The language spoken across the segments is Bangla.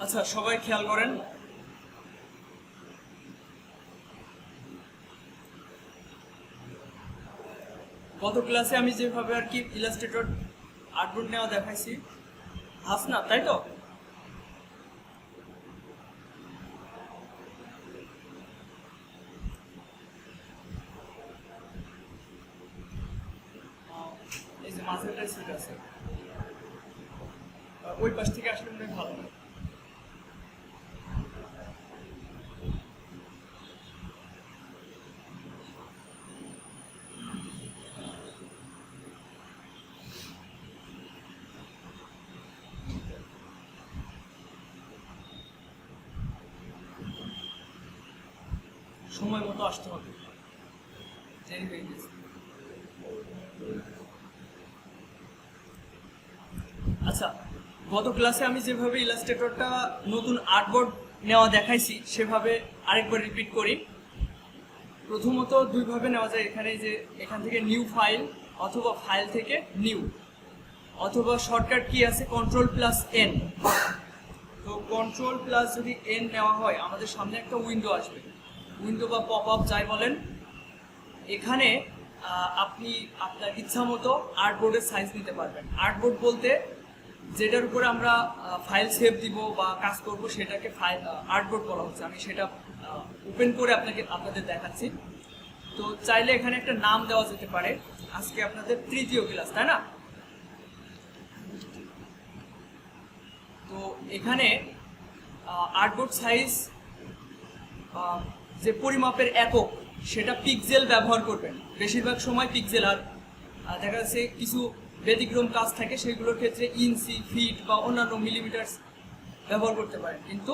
আচ্ছা, সবাই খেয়াল করেন। গত ক্লাসে আমি যেভাবে আর কি ইলাস্ট্রেটর আর্টবোর্ড নেওয়া দেখাইছি, হাসনা তাই তো? এই যে মাঝেরটাই সিট আছে, ওই পাশ থেকে আসলে মনে হয় ভালো হয়। সময় মতো আসতে হবে, দেরি হয়ে গেছে। আচ্ছা, গত ক্লাসে আমি যেভাবে ইলাস্ট্রেটরটা নতুন আর্টবোর্ড নেওয়া দেখাইছি সেভাবে আরেকবার রিপিট করি। প্রথমত দুইভাবে নেওয়া যায়, এখানে যে এখান থেকে নিউ ফাইল অথবা ফাইল থেকে নিউ, অথবা শর্টকাট কি আছে Ctrl+N। তো Ctrl+ যদি N নেওয়া হয় আমাদের সামনে একটা উইন্ডো আসবে, উইন্ডো বা পপ আপ যাই বলেন। এখানে আপনি আপনার ইচ্ছা মতো আর্টবোর্ডের সাইজ নিতে পারবেন। আর্টবোর্ড বলতে যেটার উপরে আমরা ফাইল সেভ দিব বা কাজ করব সেটাকে ফাইল আর্টবোর্ড বলা হচ্ছে। আমি সেটা ওপেন করে আপনাদের দেখাচ্ছি। তো চাইলে এখানে একটা নাম দেওয়া যেতে পারে। আজকে আপনাদের তৃতীয় ক্লাস, তাই না? তো এখানে আর্টবোর্ড সাইজ যে পরিমাপের একক সেটা পিক্সেল ব্যবহার করবেন, বেশিরভাগ সময় পিক্সেল। আর দেখা যাচ্ছে কিছু ব্যতিক্রম কাজ থাকে সেগুলোর ক্ষেত্রে ইঞ্চি, ফিট বা অন্যান্য মিলিমিটার ব্যবহার করতে পারেন, কিন্তু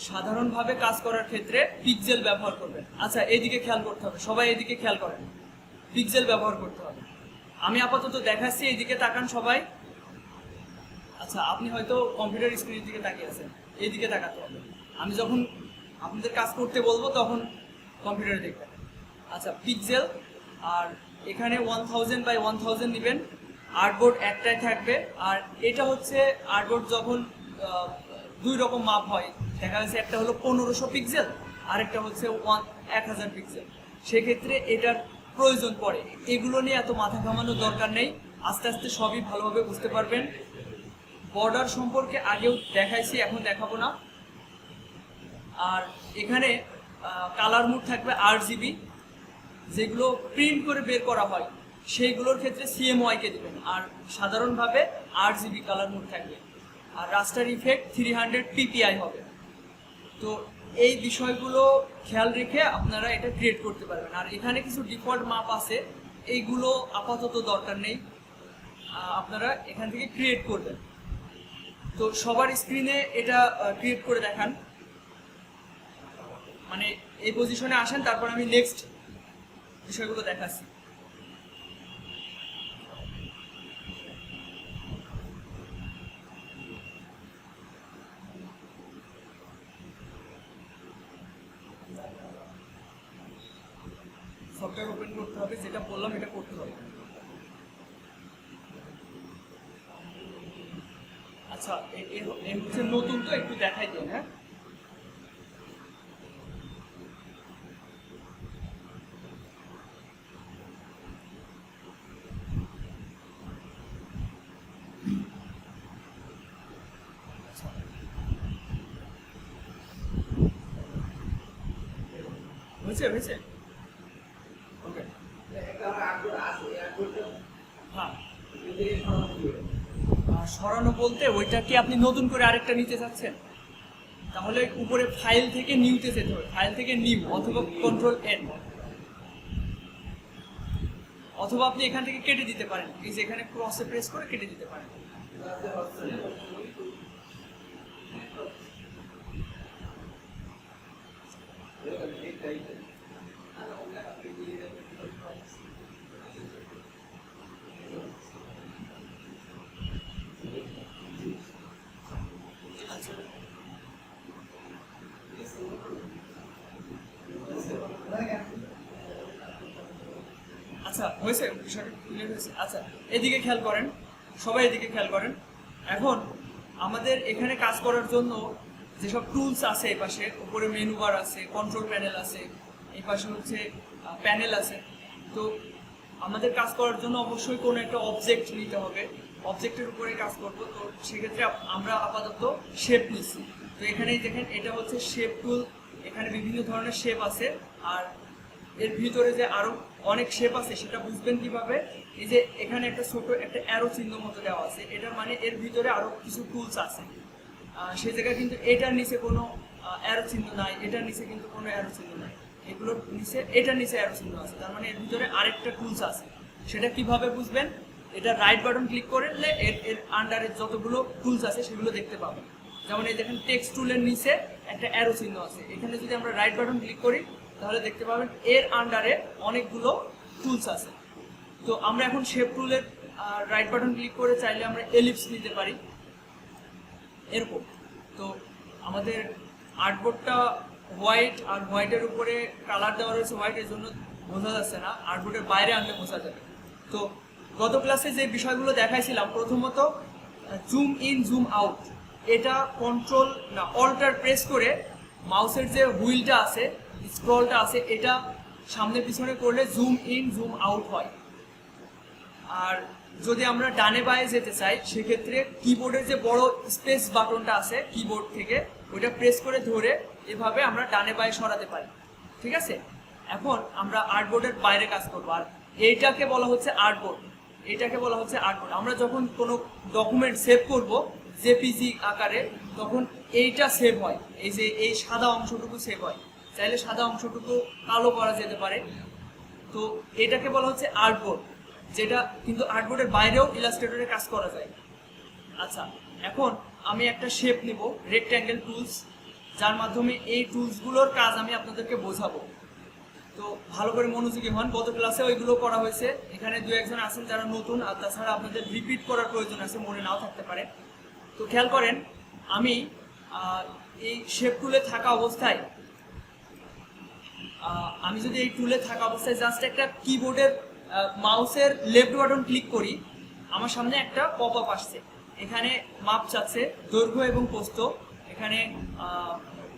সাধারণভাবে কাজ করার ক্ষেত্রে পিক্সেল ব্যবহার করবেন। আচ্ছা, এইদিকে খেয়াল করতে হবে, সবাই এদিকে খেয়াল করেন, পিক্সেল ব্যবহার করতে হবে। আমি আপাতত দেখাচ্ছি, এইদিকে তাকান সবাই। আচ্ছা, আপনি হয়তো কম্পিউটার স্ক্রিনের দিকে তাকিয়ে আছেন, এইদিকে তাকাতে হবে। আমি যখন আপনাদের কাজ করতে বলবো তখন কম্পিউটারে দেখবেন। আচ্ছা, পিক্সেল। আর এখানে 1000 × 1000 নেবেন। আর্টবোর্ড একটাই থাকবে। আর এটা হচ্ছে আর্টবোর্ড যখন দুই রকম মাপ হয়, দেখা যাচ্ছে একটা হলো 1500 পিক্সেল আর একটা হচ্ছে 1000 পিক্সেল। সেক্ষেত্রে এটার প্রয়োজন পড়ে। এগুলো নিয়ে এত মাথা ঘামানোর দরকার নেই, আস্তে আস্তে সবই ভালোভাবে বুঝতে পারবেন। বর্ডার সম্পর্কে আগেও দেখাইছি, এখন দেখাবো না। আর এখানে কালার মোড থাকবে RGB, যেগুলো প্রিন্ট করে বের করা হয় সেইগুলোর ক্ষেত্রে CMYK দেবেন। আর সাধারণভাবে RGB কালার মোড থাকবে। আর রাস্টার ইফেক্ট 300 PPI হবে। তো এই বিষয়গুলো খেয়াল রেখে আপনারা এটা ক্রিয়েট করতে পারবেন। আর এখানে কিছু ডিফল্ট মাপ আছে, এইগুলো আপাতত দরকার নেই, আপনারা এখান থেকে ক্রিয়েট করবেন। তো সবার স্ক্রিনে এটা ক্রিয়েট করে দেখান, মানে এই পজিশনে আসেন, তারপর আমি নেক্সট বিষয়গুলো দেখাচ্ছি। সফটওয়্যার ওপেন করতে হবে, যেটা বললাম এটা করতে হবে। আচ্ছা, এই হচ্ছে নতুন, তো একটু দেখাই দিন। হ্যাঁ, হয়েছে হয়েছে ওকে। হ্যাঁ, সরানো বলতে ওইটা কি আপনি নতুন করে আরেকটা নিতে চাচ্ছেন? তাহলে উপরে ফাইল থেকে নিউতে যেতে হবে, ফাইল থেকে নিউ অথবা Ctrl+N, অথবা আপনি এখান থেকে কেটে দিতে পারেন, এই যে এখানে ক্রসে প্রেস করে কেটে দিতে পারেন। আচ্ছা, হয়েছে, বিষয়টা ক্লিয়ার হয়েছে। আচ্ছা, এদিকে খেয়াল করেন, সবাই এদিকে খেয়াল করেন। এখন আমাদের এখানে কাজ করার জন্য যেসব টুলস আছে এই পাশে, উপরে মেনু বার আছে, কন্ট্রোল প্যানেল আছে, এই পাশে হচ্ছে প্যানেল আছে। তো আমাদের কাজ করার জন্য অবশ্যই কোনো একটা অবজেক্ট নিতে হবে, অবজেক্টের উপরে কাজ করব। তো সেক্ষেত্রে আমরা আপাতত শেপ নিচ্ছি। তো এখানেই দেখেন এটা হচ্ছে শেপ টুল, এখানে বিভিন্ন ধরনের শেপ আছে। আর এর ভিতরে যে আরো অনেক শেপ আছে সেটা বুঝবেন কিভাবে, এই যে এখানে একটা ছোট একটা অ্যারো চিহ্ন মতো দেওয়া আছে, এটার মানে এর ভিতরে আরো কিছু টুলস আছে। সেই জায়গায় কিন্তু এটার নিচে কোনো অ্যারো চিহ্ন নাই, এটার নিচে কিন্তু কোনো অ্যারো চিহ্ন নাই, এগুলোর নিচে এটার নিচে অ্যারো চিহ্ন আছে, তার মানে এর ভিতরে আরেকটা টুলস আছে। সেটা কিভাবে বুঝবেন, এটা রাইট বাটন ক্লিক করলে এর আন্ডারে যতগুলো টুলস আছে সেগুলো দেখতে পাবেন। যেমন এই দেখেন টেক্সট টুলের নিচে একটা অ্যারো চিহ্ন আছে, এখানে যদি আমরা রাইট বাটন ক্লিক করি তাহলে দেখতে পাবেন এর আন্ডারে অনেকগুলো টুলস আছে। তো আমরা এখন শেপ টুলের রাইট বাটন ক্লিক করে চাইলে আমরা এলিপস নিতে পারি এরকম। তো আমাদের আর্টবোর্ডটা হোয়াইট, আর হোয়াইটের উপরে কালার দেওয়া রয়েছে হোয়াইট, এর জন্য বোঝা যাচ্ছে না, আর্টবোর্ডের বাইরে আনলে বোঝা যাবে। তো গত ক্লাসে যে বিষয়গুলো দেখাইছিলাম, প্রথমত জুম ইন জুম আউট, এটা কন্ট্রোল না অল্টার প্রেস করে মাউসের যে হুইলটা আছে, স্ক্রলটা আছে, এটা সামনে পিছনে করলে জুম ইন জুম আউট হয়। আর যদি আমরা ডানে বায়ে যেতে চাই সেক্ষেত্রে কিবোর্ডের যে বড় স্পেস বাটনটা আছে কিবোর্ড থেকে, ওইটা প্রেস করে ধরে এভাবে আমরা ডানে বায়ে সরাতে পারি। ঠিক আছে, এখন আমরা আর্টবোর্ডের বাইরে কাজ করবো। আর এইটাকে বলা হচ্ছে আর্টবোর্ড, এটাকে বলা হচ্ছে আর্টবোর্ড। আমরা যখন কোনো ডকুমেন্ট সেভ করব জেপিজি আকারে, তখন এইটা সেভ হয়, এই যে এই সাদা অংশটুকু সেভ হয়। চাইলে সাদা অংশটুকু কালো করা যেতে পারে। তো এটাকে বলা হচ্ছে আর্টবোর্ড, যেটা কিন্তু আর্টবোর্ডের বাইরেও ইলাস্ট্রেটরে কাজ করা যায়। আচ্ছা, এখন আমি একটা শেপ নিব, রেক্ট্যাঙ্গেল টুলস, যার মাধ্যমে এই টুলসগুলোর কাজ আমি আপনাদেরকে বোঝাবো। তো ভালো করে মনোযোগী হন, গত ক্লাসে ওইগুলো করা হয়েছে। এখানে দু একজন আছেন যারা নতুন, আর তাছাড়া আপনাদের রিপিট করার প্রয়োজন আছে, মনে নাও থাকতে পারে। তো খেয়াল করেন, আমি এই শেপ টুলে থাকা অবস্থায় এই টুলে থাকা অবস্থায় জাস্ট একটা কিবোর্ডের মাউসের লেফট বাটন ক্লিক করি, আমার সামনে একটা পপ আপ আসছে। এখানে মাপ চাচ্ছে দৈর্ঘ্য এবং প্রস্থ, এখানে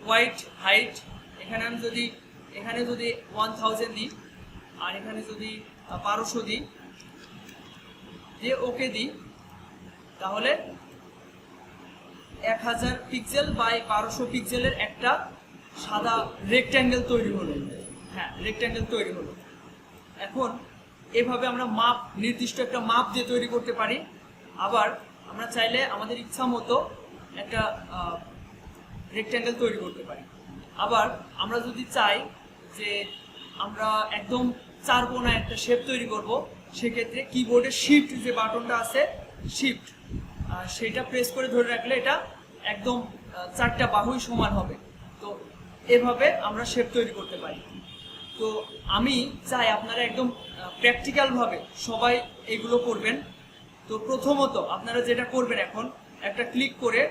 হোয়াইট হাইট, এখানে আমি এখানে যদি 1000 দিই, আর এখানে যদি 1200 দিই, দিয়ে ওকে দিই, তাহলে 1000 পিক্সেল বাই 1200 পিক্সেলের একটা সাদা রেক্ট্যাঙ্গেল তৈরি হলো। হ্যাঁ, রেক্ট্যাঙ্গেল তৈরি হলো। এখন এভাবে আমরা মাপ, নির্দিষ্ট একটা মাপ দিয়ে তৈরি করতে পারি। আবার আমরা চাইলে আমাদের ইচ্ছা মতো একটা রেক্ট্যাঙ্গেল তৈরি করতে পারি। আবার আমরা যদি চাই যে আমরা একদম 4 কোণা একটা শেপ তৈরি করব, সেক্ষেত্রে কিবোর্ডের শিফট যে বাটনটা আছে, শিফট, সেটা প্রেস করে ধরে রাখলে এটা একদম 4টা বাহুই সমান হবে। তো এভাবে আমরা শেপ তৈরি করতে পারি। তো আমি চাই আপনারা একদম প্র্যাকটিক্যালভাবে সবাই এগুলো করবেন। তো প্রথমত আপনারা যেটা করবেন, এখন একটা ক্লিক করে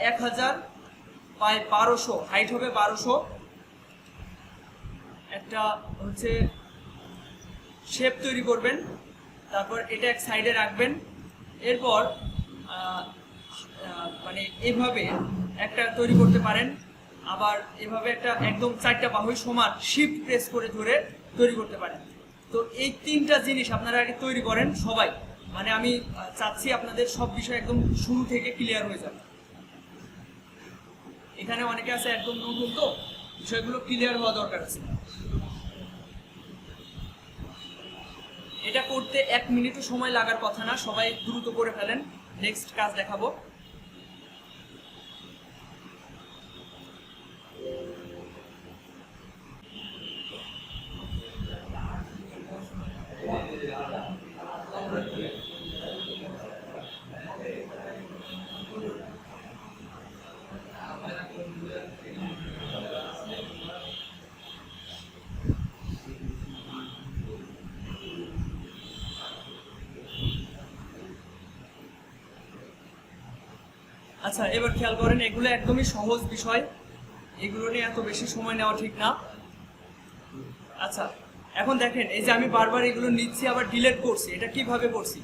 1000 বাই 1200, হাইট হবে 1200, একটা হচ্ছে শেপ তৈরি করবেন। তারপর এটা এক সাইডে রাখবেন। এরপর মানে এভাবে একটা তৈরি করতে পারেন। আবার এভাবে একটা একদম 4টা বাহুই সমান শিফট প্রেস করে ধরে তৈরি করতে পারেন। তো এই 3টা জিনিস আপনারা আগে তৈরি করেন সবাই, মানে আমি চাচ্ছি আপনাদের সব বিষয় একদম শুরু থেকে ক্লিয়ার হয়ে যাবে। এখানে অনেকে আছে একদম নতুন, তো বিষয়গুলো ক্লিয়ার হওয়া দরকার আছে। এটা করতে 1 মিনিটও সময় লাগার কথা না, সবাই দ্রুত করে ফেলেন। নেক্সট কাজ দেখাবো। আচ্ছা, এবার খেয়াল করেন, এগুলো একদমই সহজ বিষয়, এগুলো নিয়ে এত বেশি সময় নেওয়া ঠিক না। আচ্ছা, এখন দেখেন, এই যে আমি বারবার এগুলো নিচ্ছি আবার ডিলিট করছি, এটা কিভাবে করছি।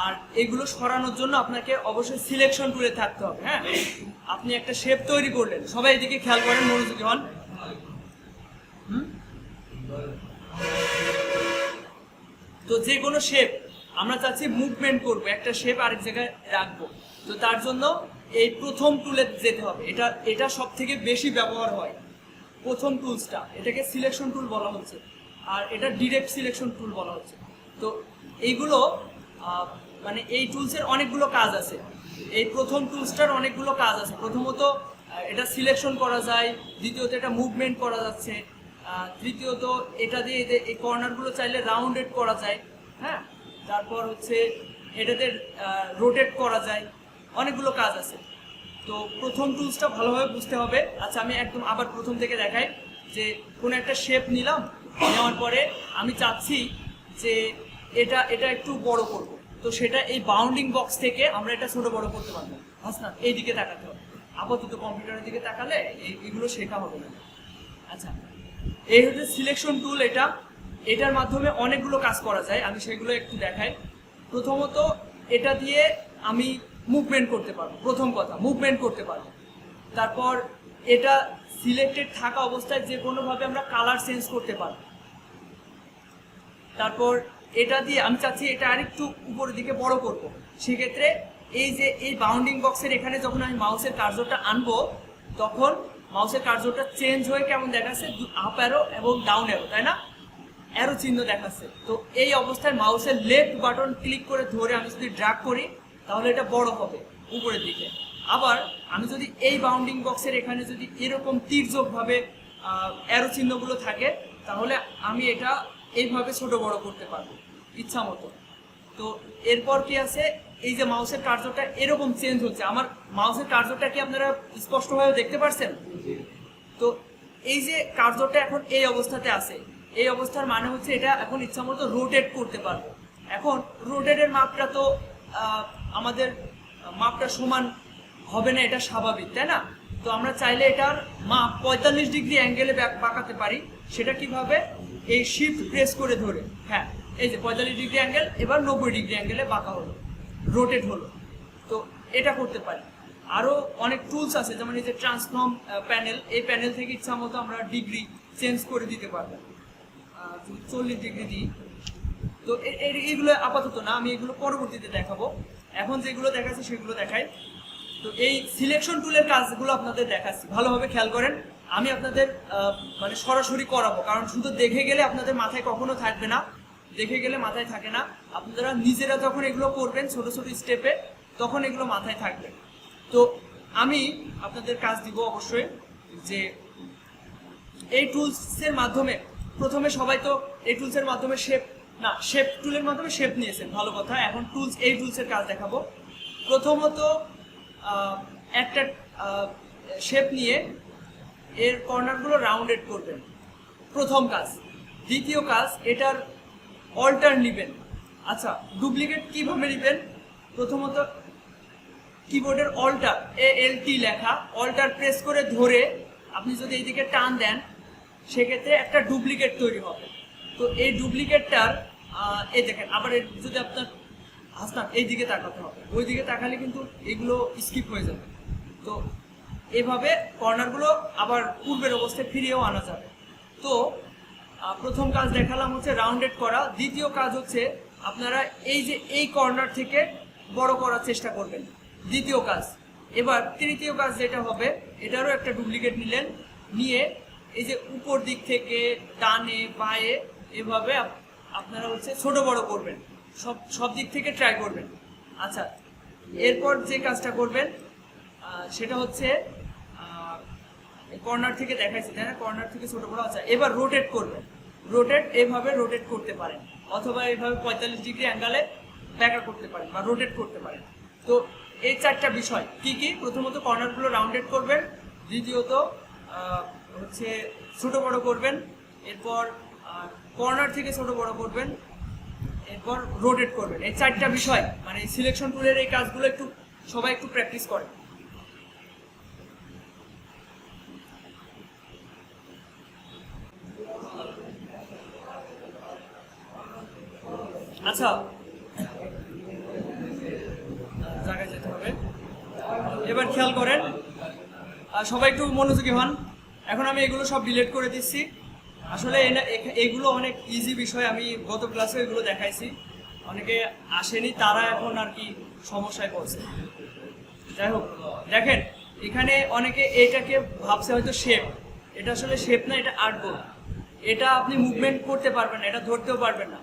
আর এগুলো সরানোর জন্য আপনাকে অবশ্যই সিলেকশন টুলে থাকতে হবে। হ্যাঁ, আপনি একটা শেপ তৈরি করলেন, সবাই এদিকে খেয়াল করেন, মনোযোগী হন। তো যে কোনো শেপ আমরা চাচ্ছি মুভমেন্ট করব, একটা শেপ আরেক জায়গায় রাখবো, তো তার জন্য এই প্রথম টুলে যেতে হবে। এটা সব থেকে বেশি ব্যবহার হয়, প্রথম টুলসটা, এটাকে সিলেকশন টুল বলা হচ্ছে, আর এটা ডিরেক্ট সিলেকশন টুল বলা হচ্ছে। তো এইগুলো মানে এই টুলসের অনেকগুলো কাজ আছে, এই প্রথম টুলসটার অনেকগুলো কাজ আছে। প্রথমত এটা সিলেকশন করা যায়, দ্বিতীয়ত এটা মুভমেন্ট করা যাচ্ছে, তৃতীয়ত এটা দিয়ে এই কর্নারগুলো চাইলে রাউন্ডেড করা যায়। হ্যাঁ, তারপর হচ্ছে এটাতে রোটেট করা যায়, অনেকগুলো কাজ আছে। তো প্রথম টুলসটা ভালোভাবে বুঝতে হবে। আচ্ছা, আমি একদম আবার প্রথম থেকে দেখাই যে কোনো একটা শেপ নিলাম, নেওয়ার পরে আমি চাচ্ছি যে এটা একটু বড় করব, তো সেটা এই বাউন্ডিং বক্স থেকে আমরা এটা ছোট বড় করতে পারবো। না, এই দিকে তাকাতে হবে, আপাতত কম্পিউটারের দিকে তাকালে এগুলো শেখা হবে না। আচ্ছা, এই হচ্ছে সিলেকশন টুল। এটার মাধ্যমে অনেকগুলো কাজ করা যায়, আমি সেগুলো একটু দেখাই। প্রথমত এটা দিয়ে আমি মুভমেন্ট করতে পারবো, প্রথম কথা মুভমেন্ট করতে পারবো। তারপর এটা সিলেক্টেড থাকা অবস্থায় যে কোনোভাবে আমরা কালার চেঞ্জ করতে পারবো। তারপর এটা দিয়ে আমি চাচ্ছি এটা আরেকটু উপরের দিকে বড় করব, সেক্ষেত্রে এই যে এই বাউন্ডিং বক্সের এখানে যখন আমি মাউসের কার্সরটা আনবো, তখন মাউসের কার্সরটা চেঞ্জ হয়ে কেমন দেখাচ্ছে, আপ অ্যারো এবং ডাউন অ্যারো, তাই না, অ্যারো চিহ্ন দেখাচ্ছে। তো এই অবস্থায় মাউসের লেফট বাটন ক্লিক করে ধরে আমি যদি ড্র্যাগ করি, তাহলে এটা বড় হবে উপরের দিকে। আবার আমি যদি এই বাউন্ডিং বক্সের এখানে যদি এরকম তীর্যকভাবে অ্যারো চিহ্নগুলো থাকে, তাহলে আমি এটা এইভাবে ছোট বড় করতে পারবো ইচ্ছা মতো। তো এরপর কি আছে, এই যে মাউসের কার্সরটা এরকম চেঞ্জ হচ্ছে, আমার মাউসের কার্সরটা কি আপনারা স্পষ্টভাবে দেখতে পাচ্ছেন? তো এই যে কার্সরটা এখন এই অবস্থাতে আছে, এই অবস্থার মানে হচ্ছে এটা এখন ইচ্ছা মতো রোটেট করতে পারবো। এখন রোটেটের মাপটা তো আমাদের মাপটা সমান হবে না, এটা স্বাভাবিক, তাই না? তো আমরা চাইলে এটার মাপ 45 ডিগ্রি অ্যাঙ্গেলে বাঁকাতে পারি। সেটা কিভাবে, এই শিফট প্রেস করে ধরে, হ্যাঁ এই যে 45 ডিগ্রি অ্যাঙ্গেল, এবার 90 ডিগ্রি অ্যাঙ্গেলে বাঁকা হলো, রোটেট হলো। তো এটা করতে পারি। আরও অনেক টুলস আছে, যেমন এই যে ট্রান্সফর্ম প্যানেল, এই প্যানেল থেকে ইচ্ছা মতো আমরা ডিগ্রি চেঞ্জ করে দিতে পারবো, 40 ডিগ্রি দিই। তো এইগুলো আপাতত না, আমি এগুলো পরবর্তীতে দেখাবো। এখন যেগুলো দেখাচ্ছি সেগুলো দেখাই। তো এই সিলেকশন টুলের কাজগুলো আপনাদের দেখাচ্ছি, ভালোভাবে খেয়াল করেন। আমি আপনাদের মানে সরাসরি করাবো, কারণ শুধু দেখে গেলে আপনাদের মাথায় কখনো থাকবে না, দেখে গেলে মাথায় থাকে না। আপনারা নিজেরা যখন এগুলো করবেন ছোট ছোট স্টেপে, তখন এগুলো মাথায় থাকবে। তো আমি আপনাদের কাজ দিব অবশ্যই, যে এই টুলসের মাধ্যমে প্রথমে সবাই তো এই টুলসের মাধ্যমে শেপ টুলের মাধ্যমে শেপ নিয়েছেন, ভালো কথা। এখন এই টুলসের কাজ দেখাবো। প্রথমত একটা শেপ নিয়ে এর কর্নারগুলো রাউন্ডেড করবেন, প্রথম কাজ। দ্বিতীয় কাজ, এটার অল্টার নেবেন। আচ্ছা, ডুপ্লিকেট কিভাবে নেবেন? প্রথমত কিবোর্ডের অল্টার, ALT লেখা, অল্টার প্রেস করে ধরে আপনি যদি এইদিকে টান দেন, সেক্ষেত্রে একটা ডুপ্লিকেট তৈরি হবে। তো এই ডুপ্লিকেটটার এই দেখেন, আবার যদি আপনার হাসনাত এই দিকে তাকাতে হবে, ওই দিকে তাকালে কিন্তু এগুলো স্কিপ হয়ে যাবে। তো এভাবে কর্নারগুলো আবার পূর্বের অবস্থায় ফিরিয়েও আনা যাবে। তো প্রথম কাজ দেখালাম হচ্ছে রাউন্ডেড করা। দ্বিতীয় কাজ হচ্ছে আপনারা এই যে এই কর্নার থেকে বড় করার চেষ্টা করবেন, দ্বিতীয় কাজ। এবার তৃতীয় কাজ যেটা হবে, এটারও একটা ডুপ্লিকেট নিলেন, নিয়ে এই যে উপর দিক থেকে ডানে বাঁয়ে এভাবে আপনারা হচ্ছে ছোট বড় করবেন, সব দিক থেকে ট্রাই করবেন। আচ্ছা, এরপর যে কাজটা করবেন সেটা হচ্ছে কর্নার থেকে দেখাইছি, তাই না, কর্নার থেকে ছোট বড়। আচ্ছা, এবার রোটেট করবেন। এভাবে রোটেট করতে পারেন, অথবা এভাবে 45 ডিগ্রি অ্যাঙ্গেলে ব্যাকা করতে পারেন বা রোটেট করতে পারেন। তো এই চারটা বিষয় কি কি? প্রথমত কর্নারগুলো রাউন্ডেড করবেন, দ্বিতীয়ত হচ্ছে ছোট বড় করবেন, এরপর কর্নার থেকে ছোট বড় করবেন, এরপর রোটেট করবেন। এই চারটা বিষয় মানে সিলেকশন টুলের এই কাজগুলো সবাই একটু প্র্যাকটিস করেন। আচ্ছা, করতে হবে। এবার খেয়াল করেন, সবাই একটু মনোযোগী হন। এখন আমি এগুলো সব ডিলিট করে দিচ্ছি। আসলে এগুলো অনেক ইজি বিষয়, আমি গত ক্লাসে এগুলো দেখাইছি, অনেকে আসেনি, তারা এখন আর কি সমস্যায় পড়ছে। যাই হোক, দেখেন এখানে অনেকে এটাকে ভাবছে হয়তো শেপ, এটা আসলে শেপ না, এটা আর্টবোর্ড। এটা আপনি মুভমেন্ট করতে পারবেন না, এটা ধরতেও পারবেন না।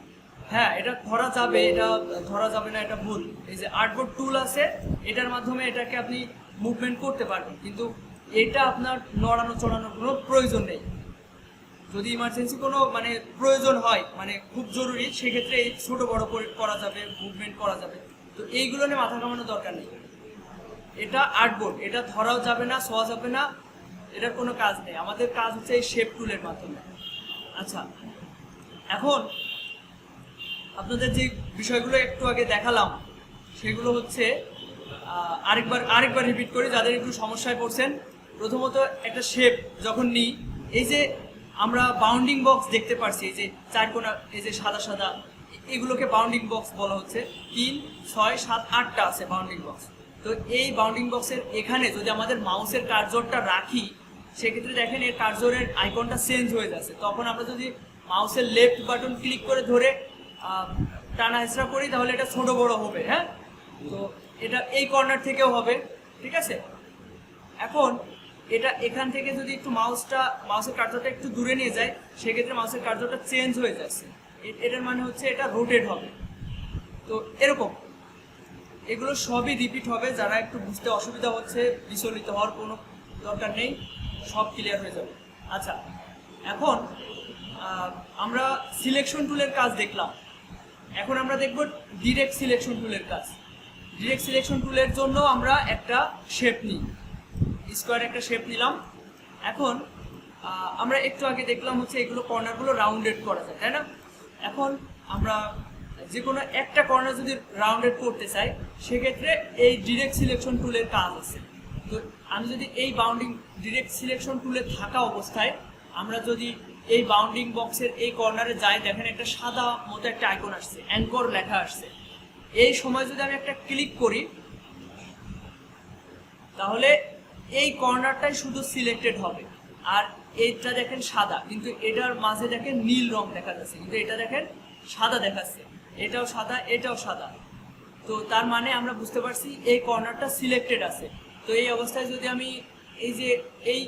হ্যাঁ, এটা ধরা যাবে, এটা ধরা যাবে না, এটা ভুল। এই যে আর্টবোর্ড টুল আছে, এটার মাধ্যমে এটাকে আপনি মুভমেন্ট করতে পারবেন, কিন্তু এটা আপনার নড়ানো চড়ানোর কোনো প্রয়োজন নেই। যদি ইমার্জেন্সি কোনো মানে প্রয়োজন হয়, মানে খুব জরুরি, সেক্ষেত্রে এই ছোট বড় করা যাবে, মুভমেন্ট করা যাবে। তো এইগুলো নিয়ে মাথা ঘামানোর দরকার নেই। এটা আর্টবোর্ড, এটা ধরাও যাবে না, ছোঁয়া যাবে না, এটার কোনো কাজ নেই। আমাদের কাজ হচ্ছে এই শেপ টুলের মাধ্যমে। আচ্ছা, এখন আপনাদের যে বিষয়গুলো একটু আগে দেখালাম সেগুলো হচ্ছে আরেকবার রিপিট করি যাদের একটু সমস্যায় পড়ছেন। প্রথমত একটা শেপ যখন নিই, এই যে আমরা বাউন্ডিং বক্স দেখতে পাচ্ছি, এই যে চারকোনা, এই যে সাদা সাদা, এগুলোকে বাউন্ডিং বক্স বলা হচ্ছে। 3, 6, 7, 8টা আছে বাউন্ডিং বক্স। তো এই বাউন্ডিং বক্সের এখানে যদি আমাদের মাউসের কার্সরটা রাখি, সেক্ষেত্রে দেখেন এর কার্সরের আইকনটা চেঞ্জ হয়ে যাচ্ছে। তখন আমরা যদি মাউসের লেফট বাটন ক্লিক করে ধরে টানা হেঁচড়া করি, তাহলে এটা ছোট বড় হবে। হ্যাঁ, তো এটা এই কর্নার থেকেও হবে, ঠিক আছে। এখন এটা এখান থেকে যদি একটু মাউসের কার্সরটা একটু দূরে নিয়ে যায়, সেক্ষেত্রে মাউসের কার্সরটা চেঞ্জ হয়ে যাচ্ছে। এটার মানে হচ্ছে এটা রোটেট হবে। তো এরকম এগুলো সবই রিপিট হবে। যারা একটু বুঝতে অসুবিধা হচ্ছে, বিচলিত হওয়ার কোনো দরকার নেই, সব ক্লিয়ার হয়ে যাবে। আচ্ছা, এখন আমরা সিলেকশন টুলের কাজ দেখলাম। এখন আমরা দেখব ডিরেক্ট সিলেকশন টুলের কাজ। ডিরেক্ট সিলেকশন টুলের জন্য আমরা একটা শেপ নিই, স্কোয়ার একটা শেপ নিলাম। এখন আমরা একটু আগে দেখলাম হচ্ছে এগুলো কর্নারগুলো রাউন্ডেড করা যায়, তাই না? এখন আমরা যে কোনো একটা কর্নার যদি রাউন্ডেড করতে চাই, সেক্ষেত্রে এই ডিরেক্ট সিলেকশন টুলের কাজ আছে। তো আমি যদি এই ডিরেক্ট সিলেকশন টুলে থাকা অবস্থায় আমরা যদি এই বাউন্ডিং বক্সের এই কর্নারে যাই, দেখেন একটা সাদা মতো একটা আইকন আসছে, অ্যাঙ্কর লেখা আসছে। এই সময় যদি আমি একটা ক্লিক করি, তাহলে এই কর্নারটাই শুধু সিলেক্টেড হবে। আর এইটা দেখেন সাদা, কিন্তু এটার মাঝে দেখেন নীল রং দেখা যাচ্ছে, কিন্তু এটা দেখেন সাদা দেখাচ্ছে। এটাও সাদা, এটাও সাদা। তো তার মানে আমরা বুঝতে পারছি এই কর্নারটা সিলেক্টেড আছে। তো এই অবস্থায় যদি আমি এই যে এই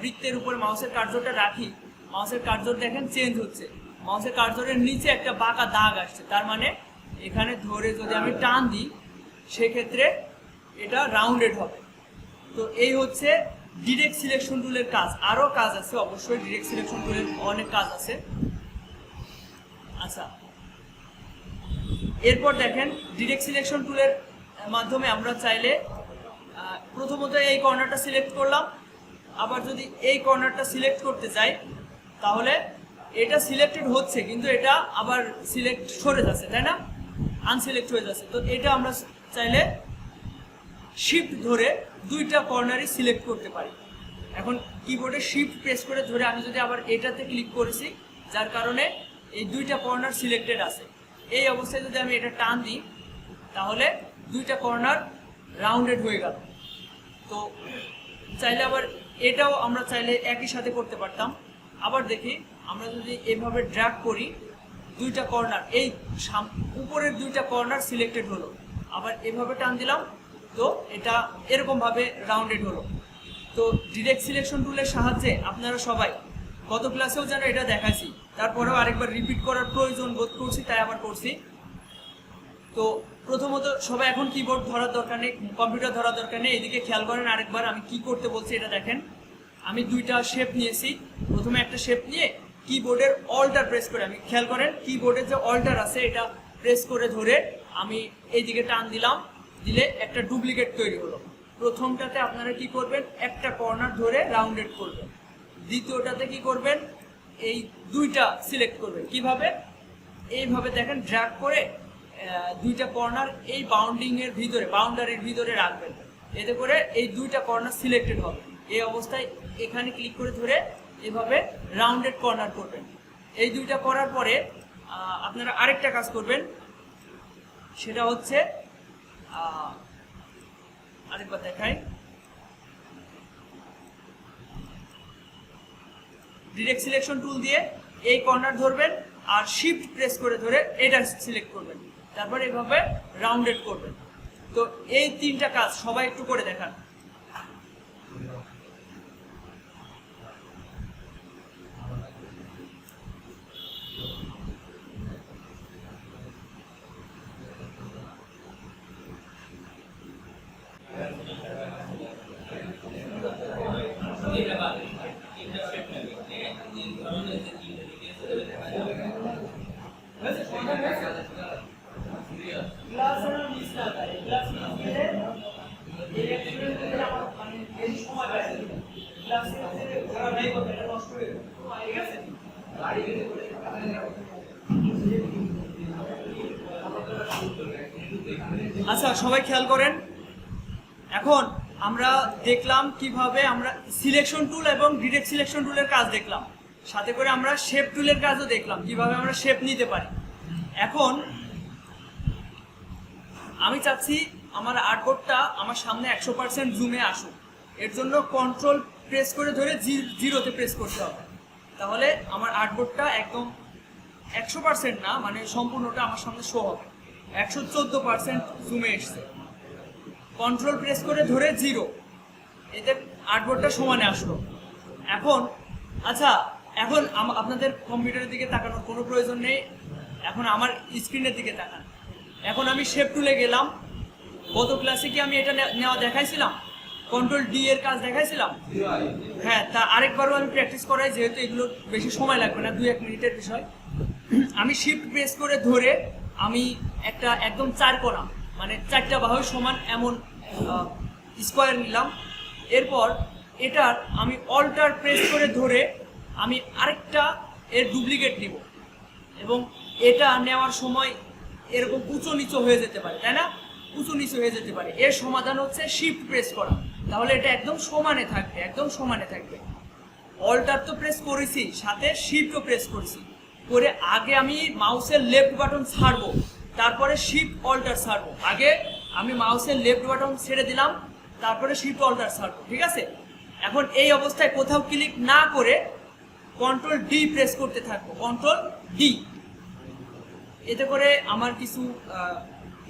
বৃত্তের উপরে মাউসের কার্সরটা রাখি, মাউসের কার্সর দেখেন চেঞ্জ হচ্ছে। মাউসের কার্সরের নিচে একটা বাঁকা দাগ আসছে, তার মানে এখানে ধরে যদি আমি টান দিই, সেক্ষেত্রে এটা রাউন্ডেড হবে। তো এই হচ্ছে ডিরেক্ট সিলেকশন টুলের কাজ। আরও কাজ আছে অবশ্যই, ডিরেক্ট সিলেকশন টুলের অনেক কাজ আছে। আচ্ছা, এরপর দেখেন ডিরেক্ট সিলেকশন টুলের মাধ্যমে আমরা চাইলে প্রথমত এই কর্নারটা সিলেক্ট করলাম, আবার যদি এই কর্নারটা সিলেক্ট করতে চাই, তাহলে এটা সিলেক্টেড হচ্ছে, কিন্তু এটা আবার সিলেক্ট সরে যাচ্ছে, তাই না? আনসিলেক্ট হয়ে যাচ্ছে। তো এটা আমরা চাইলে শিফট ধরে দুইটা কর্নারই সিলেক্ট করতে পারি। এখন কিবোর্ডে শিফট প্রেস করে ধরে আমি যদি আবার এটাতে ক্লিক করেছি, যার কারণে এই দুইটা কর্নার সিলেক্টেড আছে। এই অবস্থায় যদি আমি এটা টান দিই, তাহলে দুইটা কর্নার রাউন্ডেড হয়ে গেল। তো চাইলে আবার এটাও আমরা চাইলে একই সাথে করতে পারতাম। আবার দেখি, আমরা যদি এভাবে ড্র্যাগ করি, দুইটা কর্নার, এই উপরের দুইটা কর্নার সিলেক্টেড হলো। আবার এভাবে টান দিলাম, তো এটা এরকমভাবে রাউন্ডেড হলো। তো ডিরেক্ট সিলেকশন টুলের সাহায্যে আপনারা সবাই গত ক্লাসেও যেন এটা দেখাইছি, তারপরেও আরেকবার রিপিট করার প্রয়োজন বোধ করছি, তাই আবার করছি। তো প্রথমত সবাই এখন কিবোর্ড ধরার দরকার নেই, কম্পিউটার ধরার দরকার নেই। এদিকে খেয়াল করেন আরেকবার আমি কি করতে বলছি, এটা দেখেন। আমি দুইটা শেপ নিয়েছি। প্রথমে একটা শেপ নিয়ে কিবোর্ডের অল্টার প্রেস করে, আমি খেয়াল করেন কিবোর্ডের যে অল্টার আছে এটা প্রেস করে ধরে আমি এইদিকে টান দিলাম, দিলে একটা ডুপ্লিকেট তৈরি হলো। প্রথমটাতে আপনারা কি করবেন, একটা কর্নার ধরে রাউন্ডেড করবেন। দ্বিতীয়টাতে কি করবেন, এই দুইটা সিলেক্ট করবেন। কিভাবে? এইভাবে দেখেন ড্র্যাগ করে দুইটা কর্নার এই বাউন্ডারির ভিতরে রাখবেন। এতে করে এই দুইটা কর্নার সিলেক্টেড হবে। এই অবস্থায় এখানে ক্লিক করে ধরে এভাবে রাউন্ডেড কর্নার করবেন। এই দুইটা করার পরে আপনারা আরেকটা কাজ করবেন, সেটা হচ্ছে আরেকবার দেখাই। ডিরেক্ট সিলেকশন টুল দিয়ে এই কর্নার ধরবেন আর শিফট প্রেস করে ধরে এটা সিলেক্ট করবেন, তারপর এভাবে রাউন্ডেড করবেন। তো এই তিনটা কাজ সবাই একটু করে দেখান। আচ্ছা, সবাই খেয়াল করেন। এখন আমরা দেখলাম কিভাবে আমরা সিলেকশন টুল এবং ডিরেক্ট সিলেকশন টুলের কাজ দেখলাম, সাথে করে আমরা শেপ টুলের কাজও দেখলাম কিভাবে আমরা শেপ নিতে পারি। এখন আমি চাচ্ছি আমার আর্টবোর্ডটা আমার সামনে 100% জুমে আসুক। এর জন্য কন্ট্রোল প্রেস করে ধরে জিরোতে প্রেস করতে হবে, তাহলে আমার আর্টবোর্ডটা একদম 100% না, মানে সম্পূর্ণটা আমার সামনে শো হবে। 114% জুমে এসছে। কন্ট্রোল প্রেস করে ধরে জিরো, এতে আর্টবোর্ডটা সমানে আসলো। এখন আচ্ছা, এখন আপনাদের কম্পিউটারের দিকে তাকানোর কোনো প্রয়োজন নেই, এখন আমার স্ক্রিনের দিকে তাকান। এখন আমি শেপ টুলে গেলাম। গত ক্লাসে কি আমি এটা নেওয়া দেখাইছিলাম? কন্ট্রোল ডি এর কাজ দেখাইছিলাম? হ্যাঁ, তা আরেকবারও আমি প্র্যাকটিস করাই, যেহেতু এগুলো বেশি সময় লাগবে না, 2-1 মিনিটের বিষয়। আমি শিফট প্রেস করে ধরে আমি একটা একদম 4 কোণা, মানে 4টা বাহু সমান এমন স্কোয়ার নিলাম। এরপর এটার আমি অল্টার প্রেস করে ধরে আমি আরেকটা এর ডুপ্লিকেট নিব, এবং এটা নেওয়ার সময় এরকম উঁচু নিচু হয়ে যেতে পারে, তাই না? উঁচু নিচু হয়ে যেতে পারে। এর সমাধান হচ্ছে শিফট প্রেস করা, তাহলে এটা একদম সমানে থাকবে, একদম সমানে থাকবে। অল্টার তো প্রেস করেছি, সাথে শিফটও প্রেস করেছি, করে আগে আমি মাউসের লেফট বাটন ছাড়বো, তারপরে শিফট অল্টার ছাড়বো। আগে আমি মাউসের লেফট বাটন ছেড়ে দিলাম, তারপরে শিফট অল্টার ছাড়বো, ঠিক আছে? এখন এই অবস্থায় কোথাও ক্লিক না করে কন্ট্রোল ডি প্রেস করতে থাকবো, কন্ট্রোল ডি। এতে করে আমার কিছু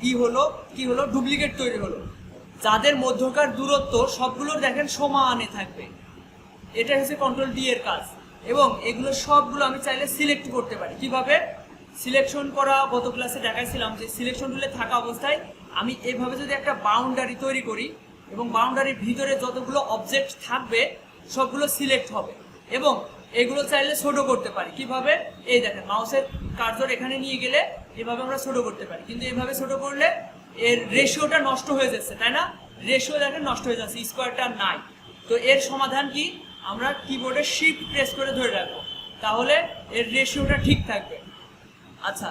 কি হলো ডুপ্লিকেট তৈরি হলো, যাদের মধ্যকার দূরত্ব সবগুলোর দেখেন সমানে থাকবে। এটা হচ্ছে কন্ট্রোল ডি এর কাজ। এবং এগুলো সবগুলো আমি চাইলে সিলেক্ট করতে পারি। কিভাবে সিলেকশন করা গত ক্লাসে দেখাইছিলাম, যে সিলেকশন টুলে থাকা অবস্থায় আমি এভাবে যদি একটা বাউন্ডারি তৈরি করি, এবং বাউন্ডারির ভিতরে যতগুলো অবজেক্ট থাকবে সবগুলো সিলেক্ট হবে, এবং এগুলো চাইলে ছোট করতে পারি। কিভাবে? এই দেখেন, মাউসের কার্সর এখানে নিয়ে গেলে এভাবে আমরা ছোট করতে পারি, কিন্তু এভাবে ছোট করলে এর রেশিওটা নষ্ট হয়ে যাচ্ছে, তাই না? রেশিও দেখেন নষ্ট হয়ে যাচ্ছে, স্কোয়ারটা নাই। তো এর সমাধান কি? আমরা কিবোর্ডে শিফট প্রেস করে ধরে রাখবো, তাহলে এর রেশিওটা ঠিক থাকবে। আচ্ছা,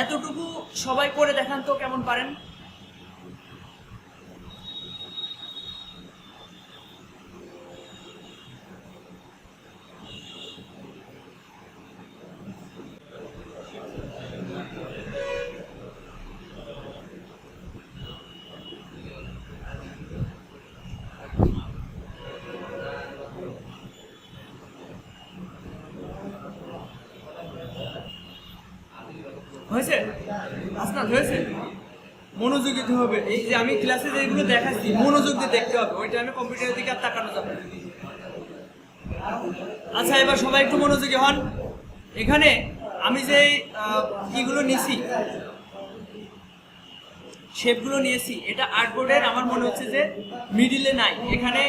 এতটুকু সবাই করে দেখান তো কেমন পারেন। হয়েছে? আসনাদ হয়েছে? মনোযোগ দিতে হবে। এই যে আমি ক্লাসে যেগুলো দেখাচ্ছি মনোযোগ দিয়ে দেখতে হবে, ওই টাইমে কম্পিউটারের দিকে আর তাকানো যাবে না। আচ্ছা, এবার সবাই একটু মনোযোগী হন। এখানে আমি যে কিগুলো নিয়েছি, শেপগুলো নিয়েছি, এটা আর্টবোর্ডের আমার মনে হচ্ছে যে মিডিলে নাই। এখানে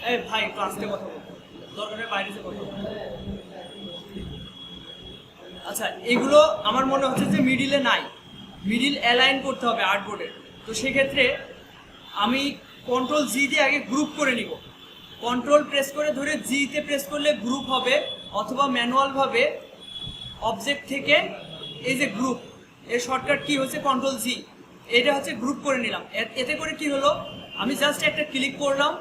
এই ভাই একটু আস্তে কথা বলুন, দরকারের বাইরে যে কথা বলুন। আচ্ছা, এগুলো আমার মনে হচ্ছে যে মিডিলে নাই, মিডিল অ্যালাইন করতে হবে আর্টবোর্ডের। তো সেক্ষেত্রে আমি কন্ট্রোল জি দিয়ে আগে গ্রুপ করে নিব। কন্ট্রোল প্রেস করে ধরে জিতে প্রেস করলে গ্রুপ হবে, অথবা ম্যানুয়ালভাবে অবজেক্ট থেকে এই যে গ্রুপ, এর শর্টকাট কি হচ্ছে কন্ট্রোল জি, এটা হচ্ছে গ্রুপ করে নিলাম। এতে করে কি হলো, আমি জাস্ট একটা ক্লিক করলাম,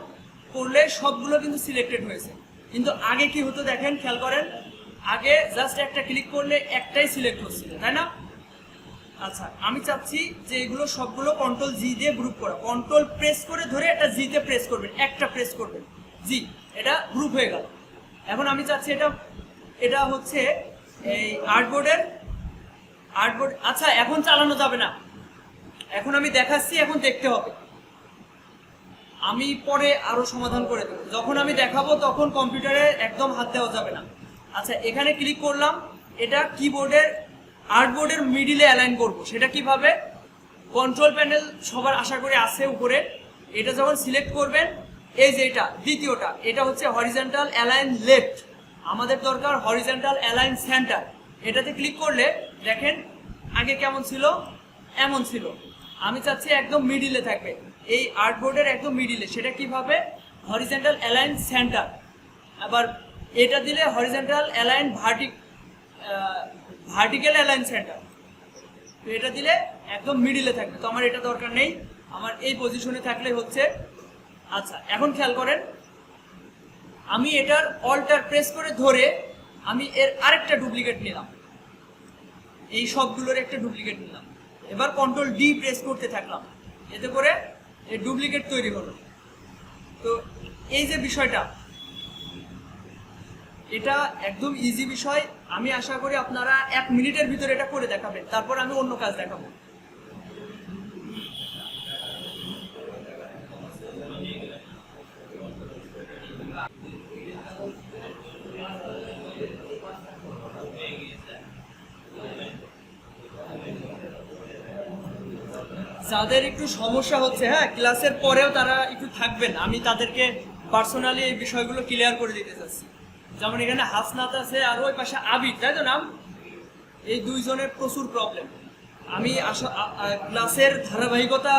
করলে সবগুলো কিন্তু সিলেক্টেড হয়েছে। কিন্তু আগে কি হতো দেখেন, খেয়াল করেন, আগে জাস্ট একটা ক্লিক করলে একটাই সিলেক্ট হচ্ছিল, তাই না? আচ্ছা, আমি চাচ্ছি যে এগুলো সবগুলো কন্ট্রোল জি দিয়ে গ্রুপ করা। কন্ট্রোল প্রেস করে ধরে এটা জিতে প্রেস করবেন, একটা প্রেস করবেন, জি, এটা গ্রুপ হয়ে গেল। এখন আমি চাচ্ছি এটা হচ্ছে এই আর্টবোর্ড। আচ্ছা, এখন চালানো যাবে না, এখন আমি দেখাচ্ছি, এখন দেখতে হবে। আমি পরে আরো সমাধান করে দেবো, যখন আমি দেখাবো তখন কম্পিউটারে একদম হাত দেওয়া যাবে না। আচ্ছা, এখানে ক্লিক করলাম, এটা কিবোর্ডের আর্টবোর্ডের মিডিলে অ্যালাইন করব। সেটা কিভাবে? কন্ট্রোল প্যানেল সবার আশা করি আছে উপরে। এটা যখন সিলেক্ট করবেন, এই যে এটা দ্বিতীয়টা, এটা হচ্ছে হরিজন্টাল অ্যালাইন লেফট, আমাদের দরকার হরিজন্টাল অ্যালাইন সেন্টার। এটাতে ক্লিক করলে দেখেন আগে কেমন ছিল, এমন ছিল। আমি চাচ্ছি একদম মিডিলে থাকবে, এই আর্টবোর্ডের একদম মিডিলে। সেটা কিভাবে? Horizontal align centre. আবার এটা দিলে horizontal align vertical align centre. তো এটা দিলে একদম মিডিলে থাকবে। তো আমার এটা দরকার নেই, আমার এই পজিশনে থাকলে হচ্ছে। আচ্ছা, এখন খেয়াল করেন, আমি এটার অল্টার প্রেস করে ধরে আমি এর আরেকটা ডুপ্লিকেট নিলাম, এই সবগুলোর একটা ডুপ্লিকেট নিলাম। এবার কন্ট্রোল ডি প্রেস করতে থাকলাম, এতে করে এই ডুপ্লিকেট তৈরি হলো। তো এই যে বিষয়টা, এটা একদম ইজি বিষয়। আমি আশা করি আপনারা 1 মিনিটের ভিতরে এটা করে দেখাবেন, তারপর আমি অন্য কাজ দেখাবো। যাদের একটু সমস্যা হচ্ছে, হ্যাঁ, ক্লাসের পরেও তারা একটু থাকবেন, আমি তাদেরকে পার্সোনালি এই বিষয়গুলো ক্লিয়ার করে দিতে চাচ্ছি। যেমন এখানে হাসনাত আছে আর ওই পাশে আবির, তাই তো নাম? এই দুইজনের প্রচুর প্রবলেম। আমি ক্লাসের ধারাবাহিকতা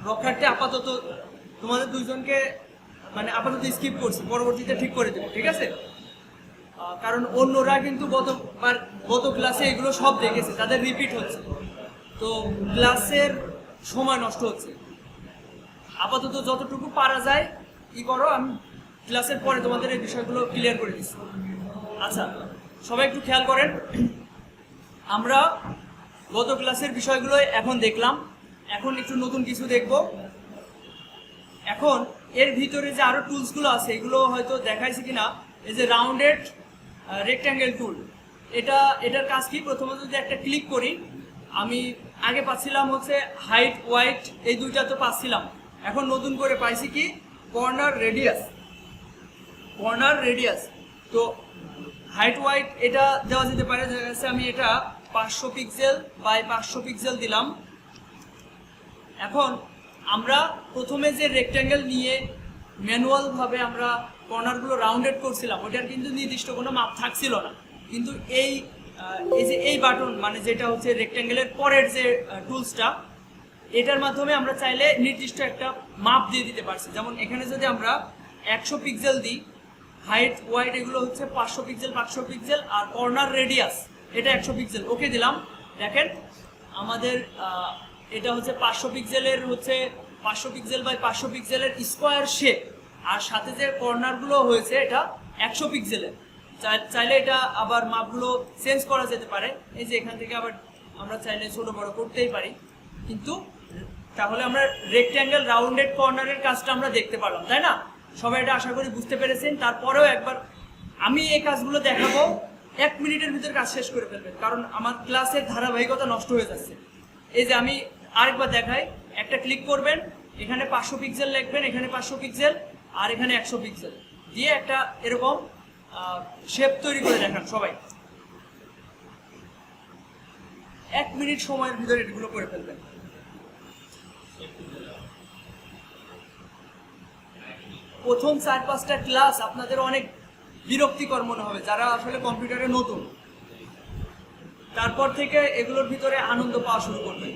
রক্ষার্থে আপাতত তোমাদের দুইজনকে মানে আপাতত স্কিপ করছি, পরবর্তীতে ঠিক করে দেবো, ঠিক আছে? কারণ অন্যরা কিন্তু গত ক্লাসে এগুলো সব দেখেছে, তাদের রিপিট হচ্ছে, তো ক্লাসের সময় নষ্ট হচ্ছে। আপাতত যতটুকু পারা যায় কি করো, আমি ক্লাসের পরে তোমাদের এই বিষয়গুলো ক্লিয়ার করে দিচ্ছি। আচ্ছা, সবাই একটু খেয়াল করেন, আমরা গত ক্লাসের বিষয়গুলো এখন দেখলাম, এখন একটু নতুন কিছু দেখব। এখন এর ভিতরে যে আরো টুলসগুলো আছে, এগুলো হয়তো দেখাইছি কিনা। এই যে রাউন্ডেড রেক্ট্যাঙ্গেল টুল, এটার কাজ কি? প্রথমত যদি একটা ক্লিক করি, আমি আগে পাচ্ছিলাম হচ্ছে হাইট ওয়াইট, এই দুইটা তো পাচ্ছিলাম। এখন নতুন করে পাইছি কি? Corner radius. তো হাইট ওয়াইট এটা দেওয়া যেতে পারে। আমি এটা 500 পিক্সেল বাই 500 পিক্সেল দিলাম। এখন আমরা প্রথমে যে রেক্ট্যাঙ্গেল নিয়ে ম্যানুয়ালভাবে আমরা কর্নারগুলো রাউন্ডেড করছিলাম, ওটার কিন্তু নির্দিষ্ট কোনো মাপ থাকছিল না। কিন্তু এই যে এই বাটন, মানে যেটা হচ্ছে রেক্ট্যাঙ্গেলের পরের যে টুলসটা, এটার মাধ্যমে আমরা চাইলে নির্দিষ্ট একটা মাপ দিয়ে দিতে পারছি। যেমন এখানে যদি আমরা 100 পিক্সেল দিই, হাইট ওয়াইড এগুলো হচ্ছে 500 পিক্সেল, আর কর্নার রেডিয়াস এটা 100 পিক্সেল। ওকে দিলাম। দেখেন আমাদের এটা হচ্ছে 500 পিক্সেলের হচ্ছে 500 পিক্সেল বাই 500 পিক্সেলের স্কোয়ার শেপ, আর সাথে যে কর্নারগুলো হয়েছে এটা 100 পিক্সেলের। চাইলে এটা আবার মাপগুলো চেঞ্জ করা যেতে পারে। এই যে এখান থেকে আবার আমরা চাইলে ছোট বড় করতেই পারি, কিন্তু তাহলে আমরা রেক্ট্যাঙ্গেল রাউন্ডেড কর্নারের কাজটা আমরা দেখতে পারলাম, তাই না? সবাই এটা আশা করি বুঝতে পেরেছেন। তারপরেও একবার আমি এই কাজগুলো দেখাবো, 1 মিনিটের ভিতরে কাজ শেষ করে ফেলবেন, কারণ আমার ক্লাসের ধারাবাহিকতা নষ্ট হয়ে যাচ্ছে। এই যে আমি আরেকবার দেখাই, একটা ক্লিক করবেন, এখানে 500 পিক্সেল লিখবেন, এখানে 500 পিক্সেল আর এখানে 100 পিক্সেল দিয়ে একটা এরকম শেপ তৈরি করে দেখান সবাই। 1 মিনিট সময়ের ভিতরে এগুলো করে ফেলবেন। প্রথম 4-5টা ক্লাস আপনাদের অনেক বিরক্তিকর মনে হবে যারা আসলে কম্পিউটারে নতুন। তারপর থেকে এগুলোর ভিতরে আনন্দ পাওয়া শুরু করবেন।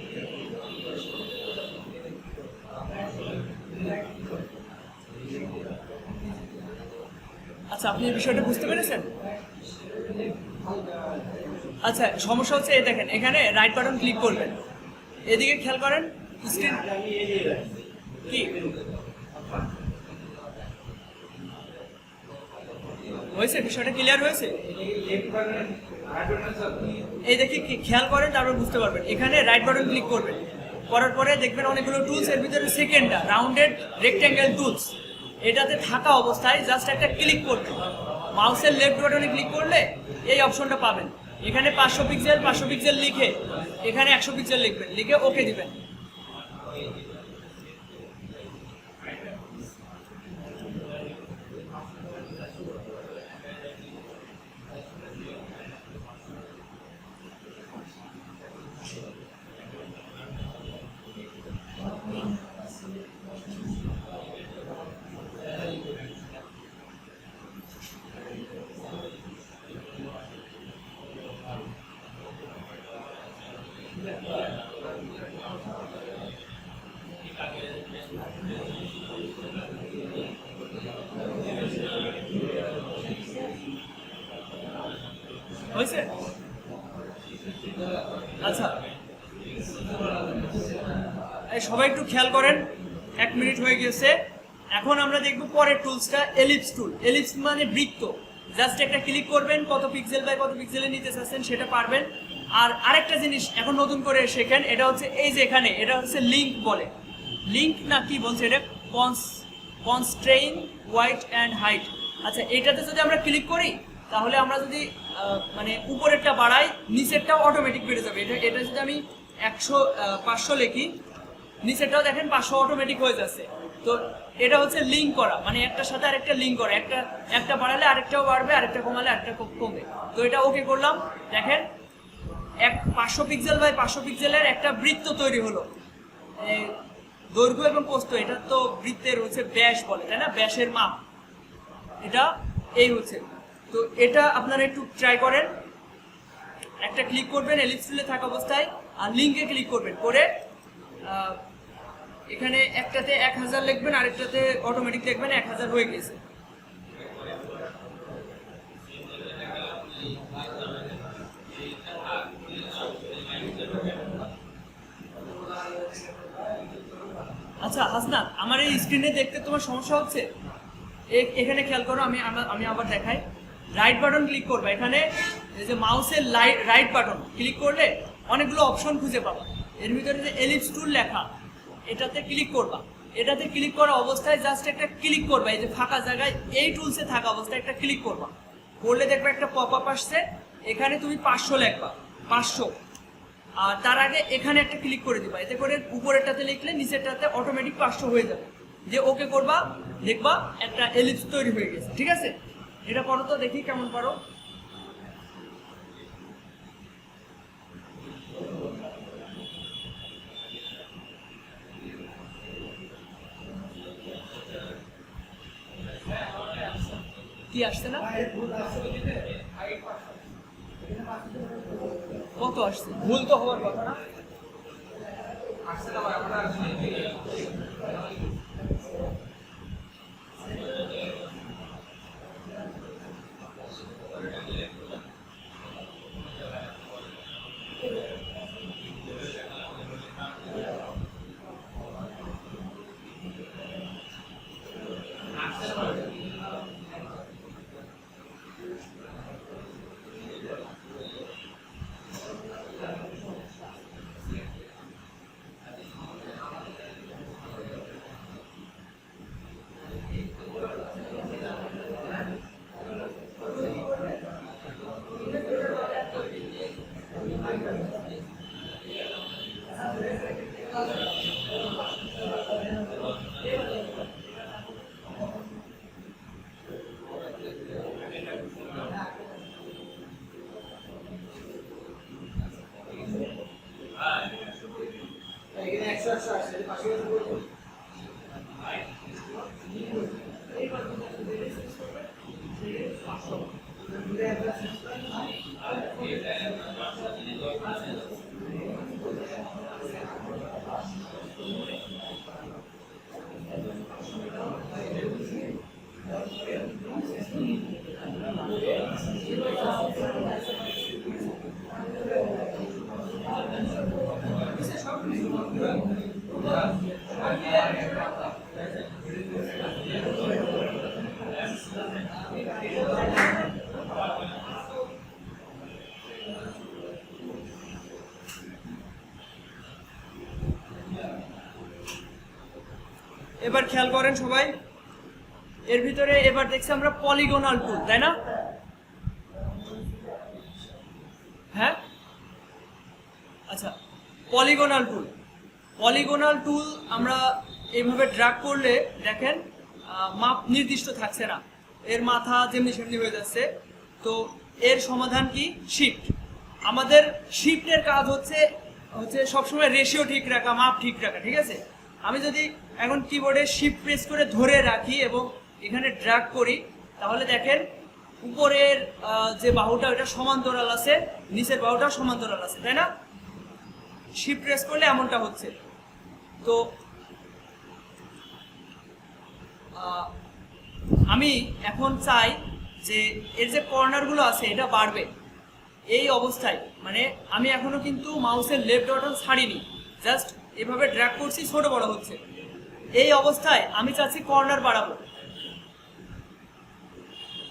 আচ্ছা, আপনি এই বিষয়টা বুঝতে পেরেছেন? আচ্ছা, সমস্যা হচ্ছে এই দেখেন, এখানে রাইট বাটন ক্লিক করবেন, এদিকে খেয়াল করেন, স্ক্রিন কি হয়েছে? বিষয়টা ক্লিয়ার হয়েছে? এই দেখি খেয়াল করেন, তারপর বুঝতে পারবেন। এখানে রাইট বাটন ক্লিক করবেন, করার পরে দেখবেন অনেকগুলো টুলস, এর ভিতরে সেকেন্ডটা রাউন্ডেড রেক্ট্যাঙ্গেল টুলস, এটাতে থাকা অবস্থায় জাস্ট একটা ক্লিক করবেন। মাউসের লেফট বাটনে ক্লিক করলে এই অপশনটা পাবেন। এখানে 500 পিক্সেল লিখে এখানে 100 পিক্সেল লিখবেন, লিখে ওকে দিবেন। হয়েছে? আচ্ছা, সবাই একটু খেয়াল করেন, 1 মিনিট হয়ে গেছে। এখন আমরা দেখব পরের টুলসটা এলিপস টুল। এলিপস মানে বৃত্ত, জাস্ট একটা ক্লিক করবেন, কত পিক্সেল বাই কত পিক্সেলে নিতে চাচ্ছেন সেটা পারবেন। আর আরেকটা জিনিস এখন নতুন করে শেখেন, এটা হচ্ছে এই যে এখানে, এটা হচ্ছে লিঙ্ক বলে, লিঙ্ক না কি বলছে এটা, কনস্ট্রেইন ওয়াইড অ্যান্ড হাইট। আচ্ছা, এটাতে যদি আমরা ক্লিক করি তাহলে আমরা যদি মানে উপরেরটা বাড়াই, নিচেরটাও অটোমেটিক বেড়ে যাবে। এটা যদি আমি 500 লিখি, নিচেরটাও দেখেন 500 অটোমেটিক হয়ে যাচ্ছে। তো এটা হচ্ছে লিঙ্ক করা, মানে একটার সাথে আরেকটা লিঙ্ক করা, একটা বাড়ালে আরেকটাও বাড়বে, আরেকটা কমালে আরেকটা কমবে। তো এটা ওকে করলাম, দেখেন 500 পিক্সেল বাই 500 পিক্সেলের একটা বৃত্ত তৈরি হলো। দৈর্ঘ্য এবং প্রস্থ, এটা তো বৃত্তের হচ্ছে ব্যাস বলে, তাই না, ব্যাসের মাপ এটা এই হচ্ছে। তো এটা আপনারা একটু ট্রাই করেন, একটা ক্লিক করবেন এলিপস টুলে থাকা অবস্থায়, আর লিঙ্কে ক্লিক করবেন, করে এখানে একটাতে 1000 লিখবেন, আরেকটাতে অটোমেটিক দেখবেন 1000 হয়ে গেছে। আচ্ছা হাসনাত, আমার এই স্ক্রিনে দেখতে তোমার সমস্যা হচ্ছে? এখানে খেয়াল করো, আমি আবার দেখাই। রাইট বাটন ক্লিক করবে, এখানে এই যে মাউসের রাইট বাটন ক্লিক করলে অনেকগুলো অপশন খুঁজে পাবা। এর ভিতরে যে এলিপস টুল লেখা, এটাতে ক্লিক করবা। এটাতে ক্লিক করা অবস্থায় জাস্ট একটা ক্লিক করবা, এই যে ফাঁকা জায়গায় এই টুলসে থাকা অবস্থায় একটা ক্লিক করবা, করলে দেখবে একটা পপ আপ আসছে। এখানে তুমি 500 লিখবা, 500, আর তার আগে এখানে একটা ক্লিক করে দিবা। এতে করে উপরেরটাতে লিখলে নিচেরটাতে অটোমেটিক 500 হয়ে যাবে। যে ওকে করবা, দেখবা একটা এলিপস তৈরি হয়ে গেছে। ঠিক আছে, এটা করো তো, দেখি কেমন পারো। কি আসছে না? কত আসছে? ভুল তো হওয়ার কথা না? এবার খেয়াল করেন সবাই, এর ভিতরে এবার দেখছি আমরা পলিগোনাল টুল, তাই না? হ্যাঁ, আচ্ছা, পলিগোনাল টুল আমরা এইভাবে ড্রাগ করলে দেখেন মাপ নির্দিষ্ট থাকছে না, এর মাথা যেমনি সেমনি হয়ে যাচ্ছে। তো এর সমাধান কি? শিফট। আমাদের শিফটের কাজ হচ্ছে সবসময় রেশিও ঠিক রাখা, মাপ ঠিক রাখা, ঠিক আছে? আমি যদি এখন কিবোর্ডে শিফট প্রেস করে ধরে রাখি এবং এখানে ড্রাগ করি, তাহলে দেখেন উপরের যে বাহুটা ওটা সমান্তরাল আছে, নিচের বাহুটা সমান্তরাল আছে, তাই না? শিফট প্রেস করলে এমনটা হচ্ছে। তো আমি এখন চাই যে এর যে কর্নারগুলো আছে এটা বাড়বে। এই অবস্থায় মানে আমি এখনো কিন্তু মাউসের লেফট বাটন ছাড়িনি, জাস্ট এভাবে ড্র্যাগ করছি, ছোট বড় হচ্ছে। এই অবস্থায় আমি চাচ্ছি কর্নার বাড়াবো।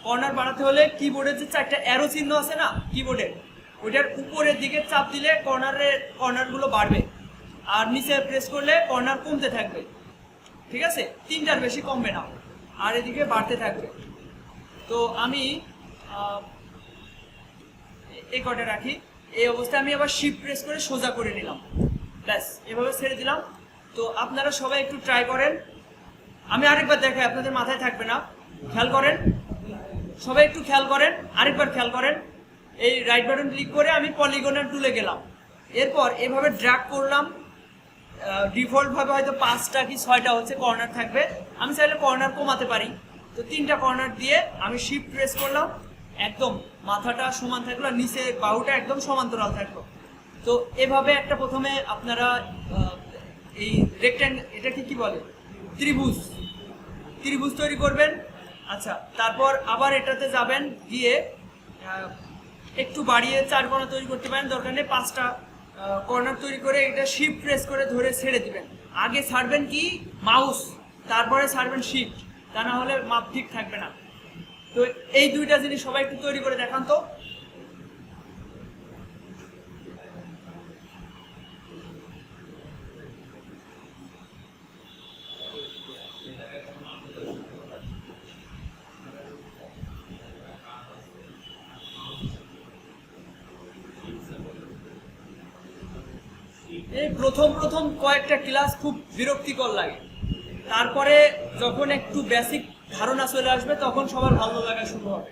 কর্নার বাড়াতে হলে কিবোর্ডের যে চারটা অ্যারো চিহ্ন আছে না কিবোর্ডের, ওইটার উপরের দিকে চাপ দিলে কর্নারগুলো বাড়বে, আর নিচে প্রেস করলে কর্নার কমতে থাকবে, ঠিক আছে? তিনটার বেশি কমবে না, আর এদিকে বাড়তে থাকবে। তো আমি এই কটা রাখি। এই অবস্থায় আমি আবার শিফট প্রেস করে সোজা করে নিলাম, ব্যাস এভাবে ছেড়ে দিলাম। তো আপনারা সবাই একটু ট্রাই করেন, আমি আরেকবার দেখাই, আপনাদের মাথায় থাকবে না, খেয়াল করেন সবাই, একটু খেয়াল করেন, আরেকবার খেয়াল করেন। এই রাইট বাটন ক্লিক করে আমি পলিগনের টুলে গেলাম, এরপর এভাবে ড্র্যাগ করলাম। ডিফল্টভাবে হয়তো 5টা কি 6টা হচ্ছে কর্নার থাকবে, আমি চাইলে কর্নার কমাতে পারি। তো 3টা কর্নার দিয়ে আমি শিফট প্রেস করলাম, একদম মাথাটা সমান থাকলো, নিচে বাহুটা একদম সমান্তরাল থাকলো। তো এভাবে একটা প্রথমে আপনারা এই রেক্ট্যাঙ্গেল, এটাকে কি বলে, ত্রিভুজ তৈরি করবেন। আচ্ছা, তারপর আবার এটাতে যাবেন, গিয়ে একটু বাড়িয়ে 4 কোণা তৈরি করতে পারেন, দরকার নেই 5টা কর্নার তৈরি করে এটা শিফট প্রেস করে ধরে ছেড়ে দিবেন। আগে ছাড়বেন কি মাউস, তারপরে ছাড়বেন শিফট, তা না হলে মাপ ঠিক থাকবে না। তো এই দুইটা জিনিস সবাই একটু তৈরি করে দেখান তো। এই প্রথম কয়েকটা ক্লাস খুব বিরক্তিকর লাগে, তারপরে যখন একটু বেসিক ধারণা চলে আসবে তখন সবার ভালো লাগা শুরু হবে।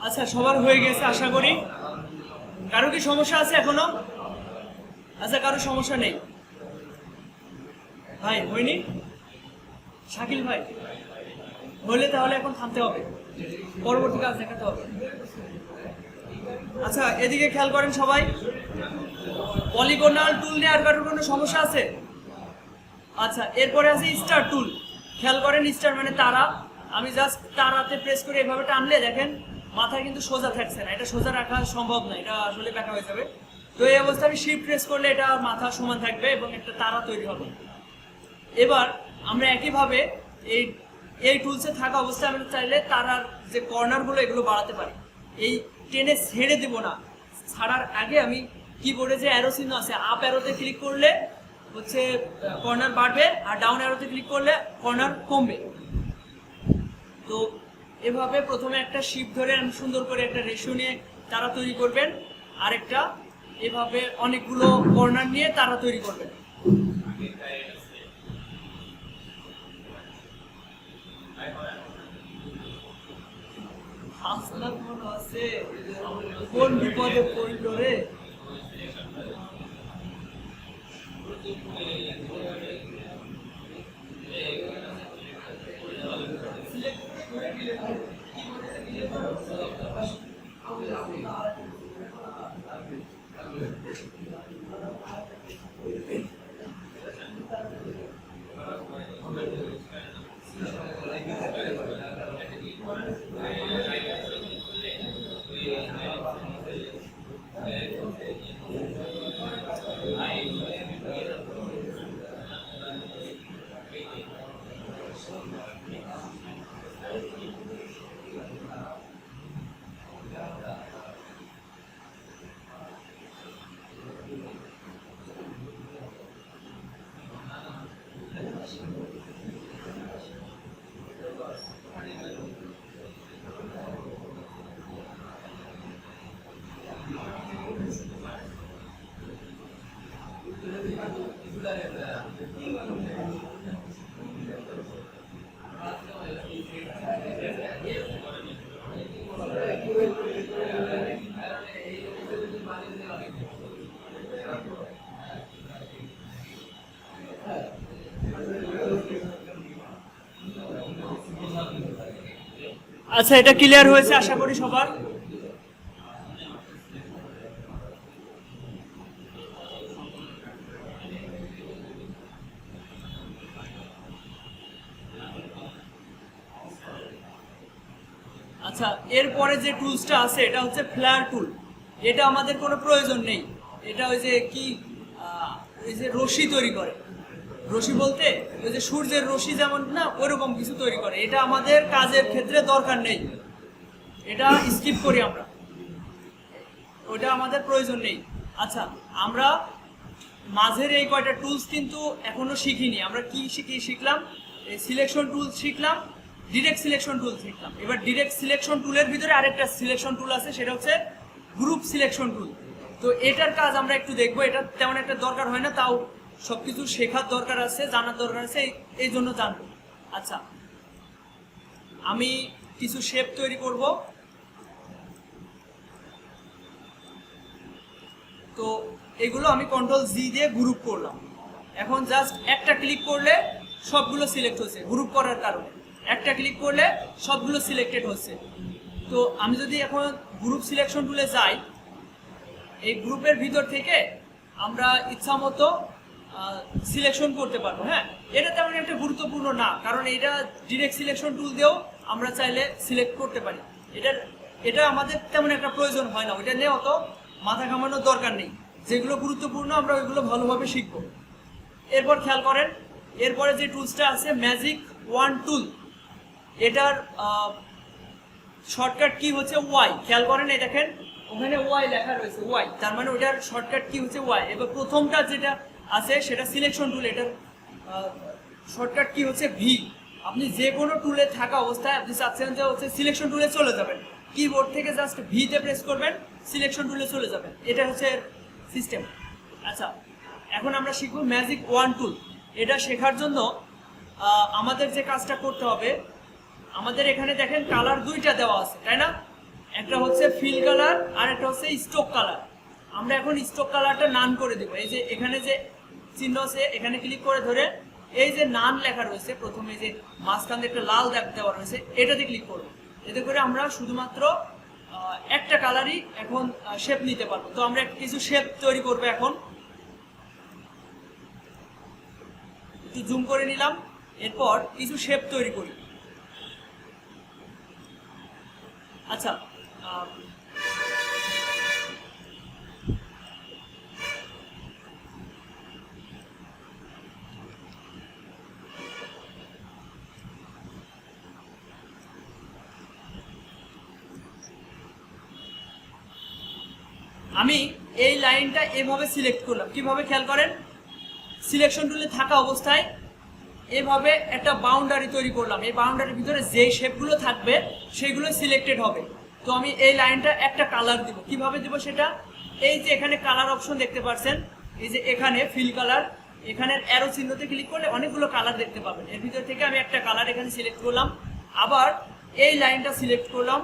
আচ্ছা, সবার হয়ে গেছে আশা করি। কারো কি সমস্যা আছে এখনো? আচ্ছা, কারো সমস্যা নেই ভাই? হয়নি শাকিল ভাই? হলে তাহলে এখন থামতে হবে, পরবর্তী কাজ দেখাতে হবে। আচ্ছা, এদিকে খেয়াল করেন সবাই, পলিগোনাল টুল নিয়ে আর কারোর কোনো সমস্যা আছে? আচ্ছা, এরপরে আছে স্টার টুল। খেয়াল করেন, স্টার মানে তারা। আমি জাস্ট তারাতে প্রেস করে এভাবে টানলে দেখেন মাথা কিন্তু সোজা থাকছে না, এটা সোজা রাখা সম্ভব না, এটা আসলে ব্যাকা হয়ে যাবে। তো এই অবস্থায় আমি শিফট প্রেস করলে এটা মাথা সমান থাকবে এবং একটা তারা তৈরি হবে। এবার আমরা একইভাবে এই এই টুলসে থাকা অবস্থায় আমরা চাইলে তারার যে কর্নারগুলো এগুলো বাড়াতে পারি। এই টেনে ছেড়ে দেব না, ছাড়ার আগে আমি কিবোর্ডে যে অ্যারো চিহ্ন আছে, আপ অ্যারোতে ক্লিক করলে হচ্ছে কর্নার বাড়বে, আর ডাউন অ্যারোতে ক্লিক করলে কর্নার কমবে। তো এভাবে প্রথমে একটা শিপ ধরে সুন্দর করে একটা রেশিও নিয়ে তারা তৈরি করবেন, আরেকটা এভাবে অনেকগুলো কর্নার নিয়ে তারা তৈরি করবেন। কোন বিপদে পড়ল রে? আচ্ছা, এটা ক্লিয়ার হয়েছে আশা করি সবার। আচ্ছা, এরপরে যে টুলসটা আছে এটা হচ্ছে ফ্লায়ার টুল। এটা আমাদের কোনো প্রয়োজন নেই, এটা ওই যে কি ওই যে রশি তৈরি করে, রশি বলতে ওই যে সূর্যের রশি যেমন না, ওইরকম কিছু তৈরি করে। এটা আমাদের কাজের ক্ষেত্রে দরকার নেই, এটা স্কিপ করি আমরা, ওটা আমাদের প্রয়োজন নেই। আচ্ছা, আমরা মাঝের এই কয়টা টুলস কিন্তু এখনো শিখিনি। আমরা কি শিখলাম? এই সিলেকশন টুল শিখলাম, ডিরেক্ট সিলেকশন টুল শিখলাম। এবার ডিরেক্ট সিলেকশন টুলের ভিতরে আরেকটা সিলেকশন টুল আছে, সেটা হচ্ছে গ্রুপ সিলেকশন টুল। তো এটার কাজ আমরা একটু দেখবো। এটা তেমন একটা দরকার হয় না, তাও সবকিছু শেখার দরকার আছে, জানার দরকার আছে, এই জন্য জানবো। আচ্ছা, আমি কিছু শেপ তৈরি করব। তো এগুলো আমি কন্ট্রোল জি দিয়ে গ্রুপ করলাম। এখন জাস্ট একটা ক্লিক করলে সবগুলো সিলেক্ট হচ্ছে, গ্রুপ করার কারণে একটা ক্লিক করলে সবগুলো সিলেক্টেড হচ্ছে। তো আমি যদি এখন গ্রুপ সিলেকশন টুলে যাই, এই গ্রুপের ভিতর থেকে আমরা ইচ্ছা মতো সিলেকশন করতে পারবো। হ্যাঁ, এটা তেমন একটা গুরুত্বপূর্ণ না, কারণ এটা ডিরেক্ট সিলেকশন টুল দিয়েও আমরা চাইলে সিলেক্ট করতে পারি। এটা আমাদের তেমন একটা প্রয়োজন হয় না, ওইটা নিয়ে অত মাথা ঘামানোর দরকার নেই। যেগুলো গুরুত্বপূর্ণ আমরা ওইগুলো ভালোভাবে শিখবো। এরপর খেয়াল করেন, এরপরে যে টুলসটা আছে ম্যাজিক ওয়ান টুল, এটার শর্টকাট কি হচ্ছে ওয়াই। খেয়াল করেন, এই দেখেন ওখানে ওয়াই লেখা রয়েছে, ওয়াই, তার মানে ওটার শর্টকাট কি হচ্ছে ওয়াই। এবার প্রথমটা যেটা আছে সেটা সিলেকশন টুল, এটার শর্টকাট কি হচ্ছে ভি। আপনি যে কোনো টুলে থাকা অবস্থায় আপনি চাচ্ছেন যে হচ্ছে সিলেকশন টুলে চলে যাবেন, কিবোর্ড থেকে জাস্ট ভিতে প্রেস করবেন, সিলেকশন টুলে চলে যাবেন, এটা হচ্ছে সিস্টেম। আচ্ছা, এখন আমরা শিখব ম্যাজিক ওয়ান টুল। এটা শেখার জন্য আমাদের যে কাজটা করতে হবে, আমাদের এখানে দেখেন কালার দুইটা দেওয়া আছে, তাই না? একটা হচ্ছে ফিল কালার আর একটা হচ্ছে স্ট্রোক কালার। আমরা এখন স্ট্রোক কালারটা নান করে দেবো। এই যে এখানে যে চিহ্ন আছে, এখানে ক্লিক করে ধরে এই যে নান লেখা রয়েছে, প্রথমে যে মাঝখান দিয়ে একটা লাল দাগ দেওয়া রয়েছে, এটাতে ক্লিক করবো। এতে করে আমরা শুধুমাত্র একটা কালারই এখন শেপ নিতে পারবো। তো আমরা কিছু শেপ তৈরি করবো এখন। একটু জুম করে নিলাম। এরপর কিছু শেপ তৈরি করি। আচ্ছা, আমি এই লাইনটা এভাবে সিলেক্ট করলাম। কিভাবে খেয়াল করেন, সিলেকশন টুলে থাকা অবস্থায় এভাবে একটা বাউন্ডারি তৈরি করলাম। এই বাউন্ডারির ভিতরে যেই শেপগুলো থাকবে সেগুলো সিলেক্টেড হবে। তো আমি এই লাইনটা একটা কালার দিব। কিভাবে দিব সেটা, এই যে এখানে কালার অপশন দেখতে পাচ্ছেন, এই যে এখানে ফিল কালার, এখানের অ্যারো চিহ্নতে ক্লিক করলে অনেকগুলো কালার দেখতে পাবেন। এর ভিতর থেকে আমি একটা কালার এখানে সিলেক্ট করলাম। আবার এই লাইনটা সিলেক্ট করলাম,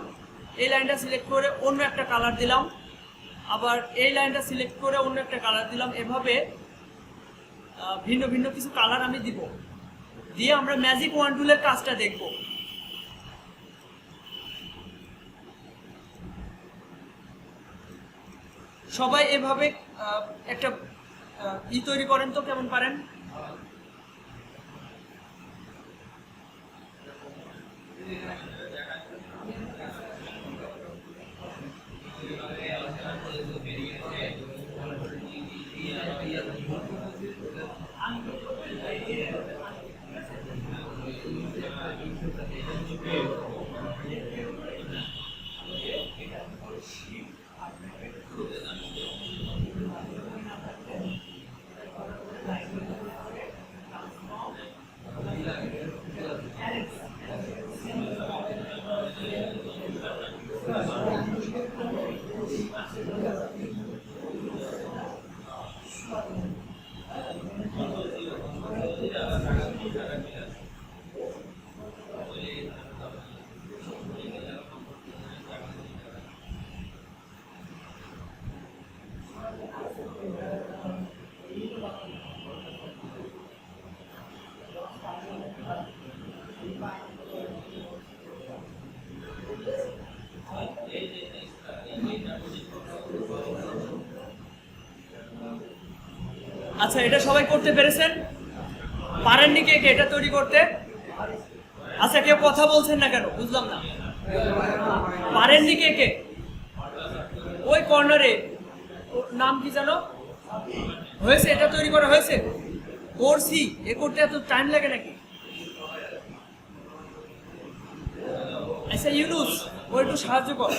এই লাইনটা সিলেক্ট করে অন্য একটা কালার দিলাম। আবার এই লাইনটা সিলেক্ট করে অন্য একটা কালার দিলাম। এভাবে ভিন্ন ভিন্ন কিছু কালার আমি দিব, দিয়ে আমরা ম্যাজিক ওয়ান টুলের কাজটা দেখব। সবাই এভাবে একটা তৈরি করেন তো, কেমন পারেন? আচ্ছা, এটা সবাই করতে পেরেছেন? পারেননি কে কে এটা তৈরি করতে? আচ্ছা, কেউ কথা বলছেন না কেন, বুঝলাম না। পারেননি কে কে? ওই কর্নারে নাম কি জানো? হয়েছে, এটা তৈরি করা হয়েছে? করছি, এ করতে এত টাইম লাগে নাকি? আচ্ছা ইউনুস, ও একটু সাহায্য কর।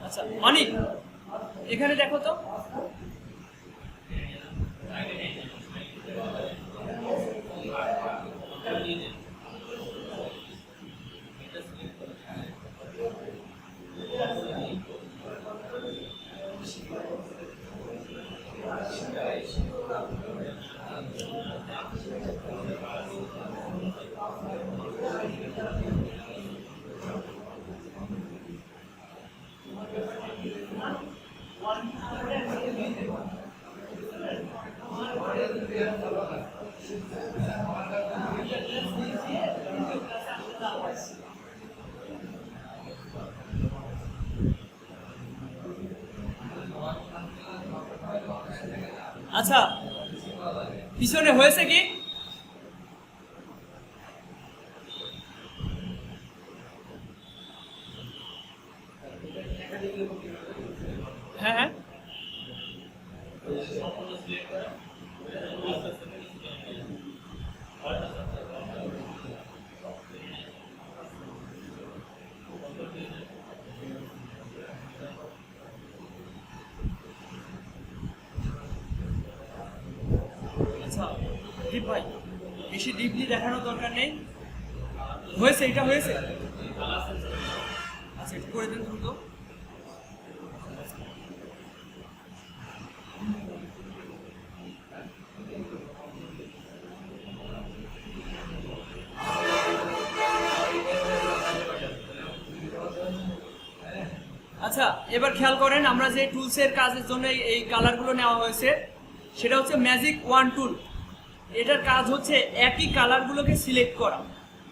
আচ্ছা অনিক, এখানে দেখো তো। আচ্ছা, পিছনে হয়েছে কি? হ্যাঁ হ্যাঁ, আচ্ছা দীপ ভাই, বেশি ডিপলি দেখানোর দরকার নেই। হয়েছে, এটা হয়েছে। আচ্ছা, একটু করে দিন দ্রুত। আচ্ছা, এবার খেয়াল করেন, আমরা যে টুলসের কাজের জন্য এই কালারগুলো নেওয়া হয়েছে সেটা হচ্ছে ম্যাজিক ওয়ান টুল। এটার কাজ হচ্ছে একই কালারগুলোকে সিলেক্ট করা।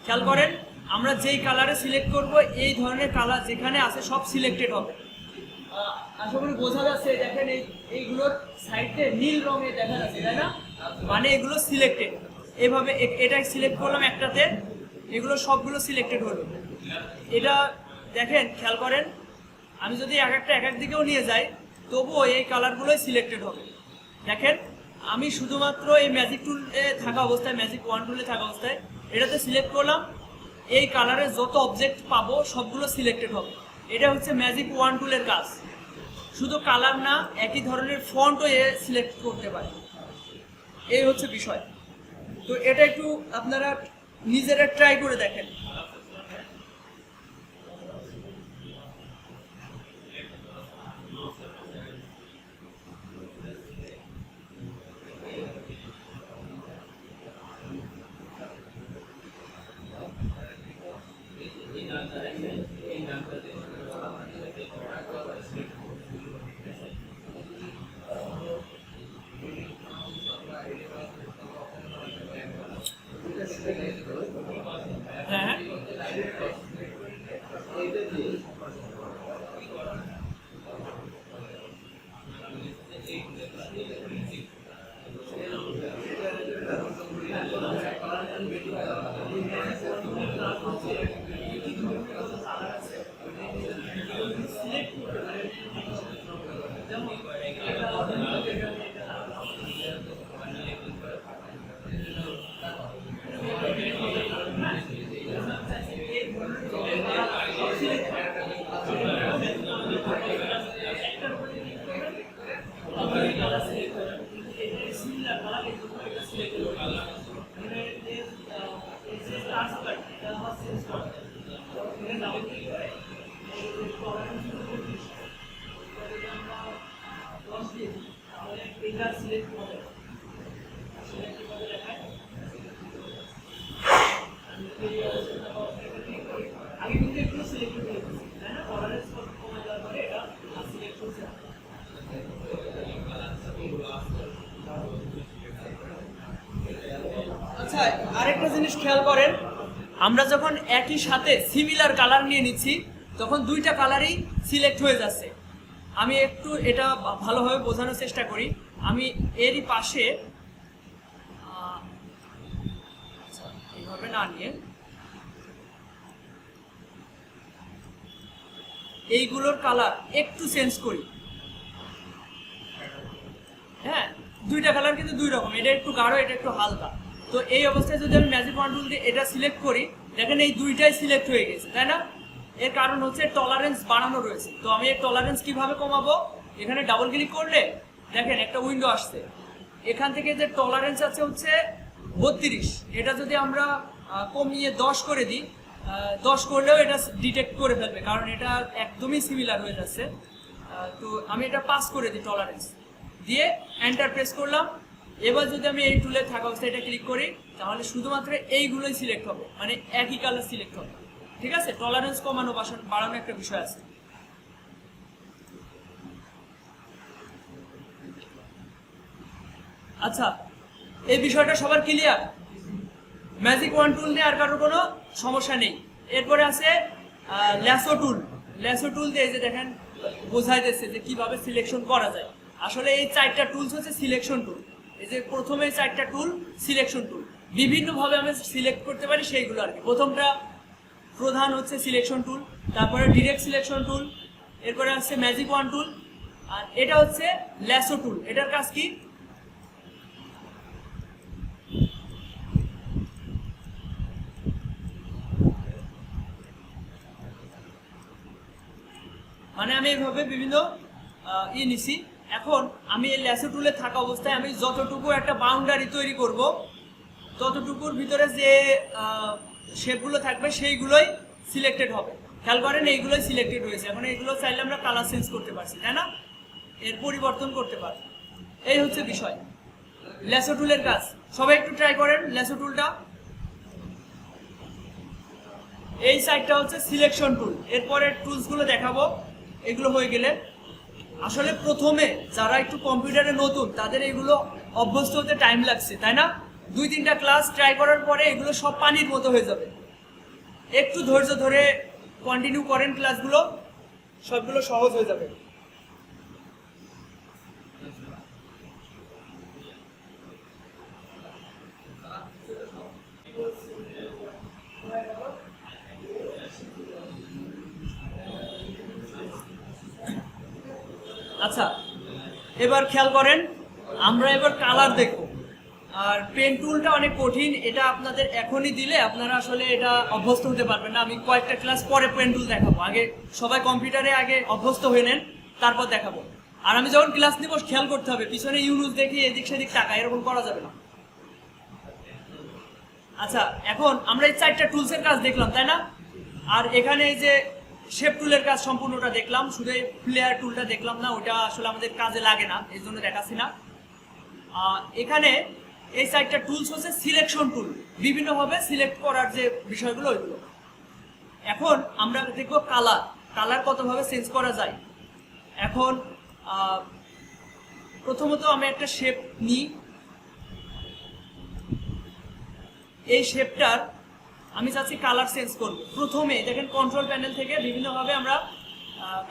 খেয়াল করেন, আমরা যেই কালারে সিলেক্ট করব এই ধরনের কালার যেখানে আছে সব সিলেক্টেড হবে। আশা করি বোঝা যাচ্ছে। দেখেন এইগুলোর সাইডে নীল রঙে দেখা যাচ্ছে, তাই না? মানে এগুলো সিলেক্টেড। এভাবে এটা সিলেক্ট করলাম একটাতে, এগুলো সবগুলো সিলেক্টেড হলো। এটা দেখেন, খেয়াল করেন, আমি যদি এক এক দিকেও নিয়ে যাই তবুও এই কালারগুলোই সিলেক্টেড হবে। দেখেন, আমি শুধুমাত্র এই ম্যাজিক টুলে থাকা অবস্থায়, ম্যাজিক ওয়ান টুলে থাকা অবস্থায় এটাতে সিলেক্ট করলাম, এই কালারের যত অবজেক্ট পাবো সবগুলো সিলেক্টেড হবে। এটা হচ্ছে ম্যাজিক ওয়ান টুলের কাজ। শুধু কালার না, একই ধরনের ফন্টও এ সিলেক্ট করতে পারে। এই হচ্ছে বিষয়। তো এটা একটু আপনারা নিজেরা ট্রাই করে দেখেন। হ্যাঁ, আচ্ছা, আরেকটা জিনিস খেয়াল করেন, আমরা যখন একই সাথে সিমিলার কালার নিয়ে নিচ্ছি তখন দুইটা কালারই সিলেক্ট হয়ে যাচ্ছে। আমি একটু এটা ভালোভাবে বোঝানোর চেষ্টা করি। আমি এরই পাশে এইভাবে না নিয়ে এইগুলোর কালার একটু চেঞ্জ করি। হ্যাঁ, দুইটা কালার কিন্তু দুই রকম, এটা একটু গাঢ়, এটা একটু হালকা। তো এই অবস্থায় যদি আমি ম্যাজিক ওয়ান টুল দিয়ে এটা সিলেক্ট করি, দেখেন এই দুইটাই সিলেক্ট হয়ে গেছে, তাই না? এর কারণ হচ্ছে টলারেন্স বাড়ানো রয়েছে। তো আমি এই টলারেন্স কিভাবে কমাবো? এখানে ডাবল ক্লিক করলে দেখেন একটা উইন্ডো আসছে। এখান থেকে যে টলারেন্স আছে হচ্ছে 32, এটা যদি আমরা কমিয়ে 10 করে দিই, 10 করলেও এটা ডিটেক্ট করে ফেলবে, কারণ এটা একদমই সিমিলার হয়ে যাচ্ছে। তো আমি এটা পাস করে দিই টলারেন্স দিয়ে, এন্টার প্রেস করলাম। এবার যদি আমি এই টুলে থাকা অবস্থায় এটা ক্লিক করি তাহলে শুধুমাত্র এইগুলোই সিলেক্ট হবে, মানে একই কালার সিলেক্ট হবে। ঠিক আছে, টলারেন্স কমানো বাড়ানো একটা বিষয় আছে। আচ্ছা, এই বিষয়টা সবার ক্লিয়ার? ম্যাজিক ওয়ান টুল নিয়ে আর কারোর কোনো সমস্যা নেই। এরপরে আছে ল্যাসো টুল। ল্যাসো টুল দিয়ে এই যে দেখেন বোঝাই যাচ্ছে যে কিভাবে সিলেকশন করা যায়। আসলে এই চারটা টুলস হচ্ছে সিলেকশন টুল। এই যে প্রথমে চারটা টুল সিলেকশন টুল, বিভিন্নভাবে আমি সিলেক্ট করতে পারি সেইগুলো আর কি। প্রথমটা প্রধান হচ্ছে সিলেকশন টুল, তারপরে ডিরেক্ট সিলেকশন টুল, এরপরে আছে ম্যাজিক ওয়ান টুল, আর এটা হচ্ছে ল্যাসো টুল। এটার কাজ কি? মানে আমি এইভাবে বিভিন্ন নিছি। এখন আমি এই ল্যাসো টুলে থাকা অবস্থায় আমি যতটুকু একটা বাউন্ডারি তৈরি করব, ততটুকুর ভিতরে যে শেপগুলো থাকবে সেইগুলোই সিলেক্টেড হবে। খেয়াল করেন এইগুলোই সিলেক্টেড হয়েছে। এখন এইগুলো চাইলে আমরা কালার চেঞ্জ করতে পারছি, তাই না? এর পরিবর্তন করতে পারি। এই হচ্ছে বিষয় ল্যাসো টুলের কাজ। সবাই একটু ট্রাই করেন ল্যাসো টুলটা। এই সাইডটা হচ্ছে সিলেকশন টুল। এরপরে টুলসগুলো দেখাবো। এগুলো হয়ে গেলে আসলে প্রথমে যারা একটু কম্পিউটারে নতুন তাদের এগুলো অভ্যস্ত হতে টাইম লাগছে, তাই না? 2-3টা ক্লাস ট্রাই করার পরে এগুলো সব পানির মতো হয়ে যাবে। একটু ধৈর্য ধরে কন্টিনিউ করেন ক্লাসগুলো, সবগুলো সহজ হয়ে যাবে। আচ্ছা, এবার খেয়াল করেন, আমরা এবার কালার দেখব। আর পেন টুলটা অনেক কঠিন, এটা আপনাদের এখনই দিলে আপনারা আসলে এটা অভ্যস্ত হতে পারবেন না। আমি কয়েকটা ক্লাস পরে পেন টুল দেখাবো, আগে সবাই কম্পিউটারে আগে অভ্যস্ত হয়ে নেন, তারপর দেখাবো। আর আমি যখন ক্লাস নিব খেয়াল করতে হবে, পিছনে ইউনুস দেখি এদিক সেদিক টাকা, এরকম করা যাবে না। আচ্ছা, এখন আমরা এই 4টা টুলসের কাজ দেখলাম, তাই না? আর এখানে এই যে শেপ টুলের কাজ সম্পূর্ণটা দেখলাম, শুধু এই প্লেয়ার টুলটা দেখলাম না, ওটা আসলে আমাদের কাজে লাগে না, এই জন্য দেখাচ্ছি না। এখানে এই 4টা টুলস হচ্ছে সিলেকশন টুল, বিভিন্নভাবে সিলেক্ট করার যে বিষয়গুলো ওইগুলো। এখন আমরা দেখব কালার, কালার কতভাবে চেঞ্জ করা যায়। এখন প্রথমত আমি একটা শেপ নিই, এই শেপটার আমি চাচ্ছি কালার চেঞ্জ করব। প্রথমে দেখেন কন্ট্রোল প্যানেল থেকে বিভিন্নভাবে আমরা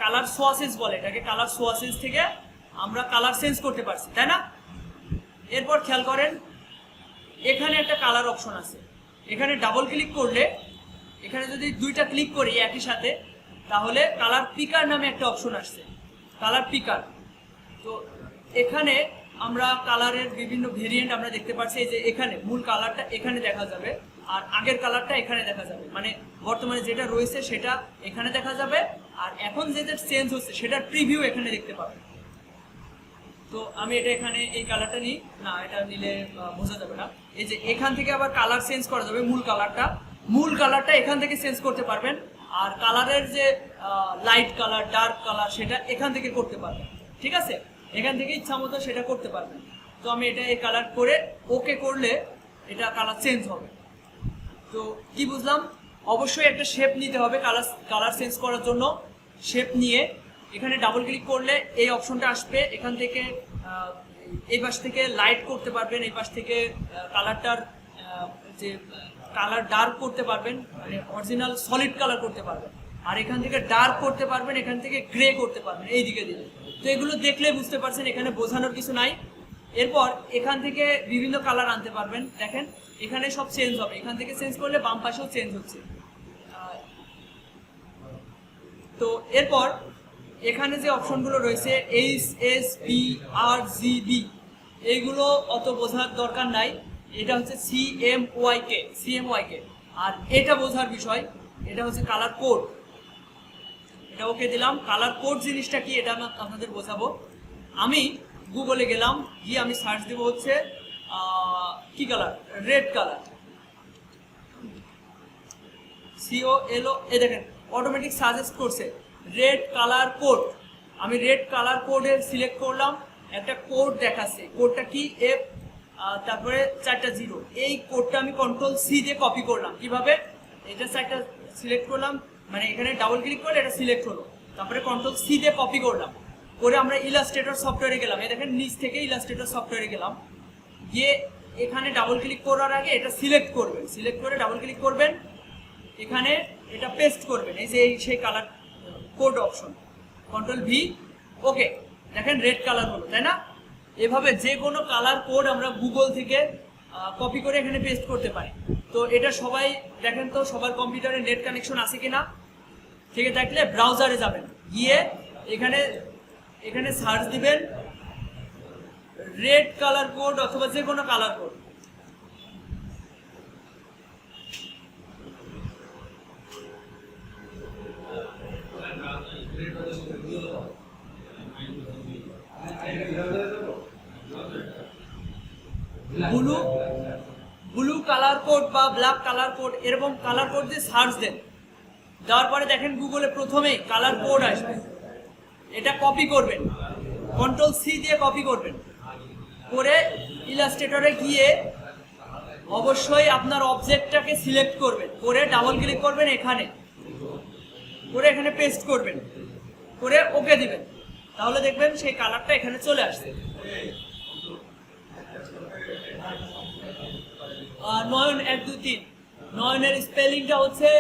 কালার সোয়াসেস বলে এটাকে, কালার সোয়াসেস থেকে আমরা কালার চেঞ্জ করতে পারছি, তাই না? এরপর খেয়াল করেন, এখানে একটা কালার অপশন আছে, এখানে ডাবল ক্লিক করলে, এখানে যদি 2টা ক্লিক করি একই সাথে, তাহলে কালার পিকার নামে একটা অপশন আসছে, কালার পিকার। তো এখানে আমরা কালারের বিভিন্ন ভেরিয়েন্ট আমরা দেখতে পাচ্ছি। এই যে এখানে মূল কালারটা এখানে দেখা যাবে, আর আগের কালারটা এখানে দেখা যাবে, মানে বর্তমানে যেটা রয়েছে সেটা এখানে দেখা যাবে, আর এখন যেটা চেঞ্জ হচ্ছে সেটার প্রিভিউ এখানে দেখতে পাবেন। তো আমি এটা এখানে এই কালারটা নিই না, এটা নিলে বোঝা যাবে না। এই যে এখান থেকে আবার কালার চেঞ্জ করা যাবে, মূল কালারটা এখান থেকে চেঞ্জ করতে পারবেন, আর কালারের যে লাইট কালার, ডার্ক কালার, সেটা এখান থেকে করতে পারবেন। ঠিক আছে, এখান থেকে ইচ্ছা মতো সেটা করতে পারবেন। তো আমি এটা এই কালার করে ওকে করলে এটা কালার চেঞ্জ হবে। তো কি বুঝলাম, অবশ্যই একটা শেপ নিতে হবে কালার চেঞ্জ করার জন্য। শেপ নিয়ে এখানে ডাবল ক্লিক করলে এই অপশনটা আসবে, এখান থেকে এই পাশ থেকে লাইট করতে পারবেন, এই পাশ থেকে কালারটার যে কালার ডার্ক করতে পারবেন, মানে অরিজিনাল সলিড কালার করতে পারবেন, আর এখান থেকে ডার্ক করতে পারবেন, এখান থেকে গ্রে করতে পারবেন এই দিকে দিলে। তো এগুলো দেখলে বুঝতে পারছেন, এখানে বোঝানোর কিছু নাই। এরপর এখান থেকে বিভিন্ন কালার আনতে পারবেন, দেখেন এখানে সব চেঞ্জ হবে, এখান থেকে চেঞ্জ করলে বাম পাশেও চেঞ্জ হচ্ছে। তো এরপর এখানে যে অপশনগুলো রয়েছে HSPRGB, এইগুলো অত বোঝার দরকার নাই, এটা হচ্ছে CMYK। আর এটা বোঝার বিষয়, এটা হচ্ছে কালার কোড, এটা ওকে দিলাম। কালার কোড জিনিসটা কি এটা আমি আপনাদের বোঝাবো। আমি গুগলে গেলাম, গিয়ে আমি সার্চ দেবো হচ্ছে কি কালার, রেড কালার, COLO, এ দেখেন অটোমেটিক সাজেস্ট করছে রেড কালার কোড। আমি রেড কালার কোডের সিলেক্ট করলাম, একটা কোড দেখাচ্ছে, কোডটা কি F তারপরে 4টা 0, এই কোডটা আমি Ctrl+C দিয়ে কপি করলাম। কিভাবে, এটা 4টা সিলেক্ট করলাম, মানে এখানে ডাবল ক্লিক করলে এটা সিলেক্ট হলো, তারপরে Ctrl+C দিয়ে কপি করলাম, করে আমরা ইলাস্ট্রেটর সফটওয়্যারে গেলাম। এই দেখেন নিচ থেকে ইলাস্ট্রেটর সফটওয়্যারে গেলাম, গিয়ে এখানে ডাবল ক্লিক করার আগে এটা সিলেক্ট করবেন, সিলেক্ট করে ডাবল ক্লিক করবেন, এখানে এটা পেস্ট করবেন, এই যে সেই কালার কোড অপশন, Ctrl+V, ওকে, দেখেন রেড কালার হলো, তাই না? এভাবে যে কোনো কালার কোড আমরা গুগল থেকে কপি করে এখানে পেস্ট করতে পারি। তো এটা সবাই দেখেন তো, সবার কম্পিউটারে নেট কানেকশন আছে কিনা, ঠিক আছে, থাকলে ব্রাউজারে যাবেন, গিয়ে এখানে সার্চ দিবেন রেড কালার কোড অথবা যে কোনো colour code. Blue colour code বা ব্ল্যাক কালার কোড, এরকম কালার কোড দিয়ে সার্চ দেন, দেওয়ার পরে দেখেন গুগলে প্রথমেই কালার কোড আসবে, এটা কপি করবেন, Ctrl+C দিয়ে কপি করবেন, করে ইলাস্ট্রেটরে গিয়ে অবশ্যই আপনার অবজেক্টটাকে সিলেক্ট করবেন, করে ডাবল ক্লিক করবেন এখানে, করে এখানে পেস্ট করবেন, করে ওকে দিবেন, তাহলে দেখবেন সেই কালারটা এখানে চলে আসছে। নয়ন 1 2 3, নয়নের স্পেলিংটা হচ্ছে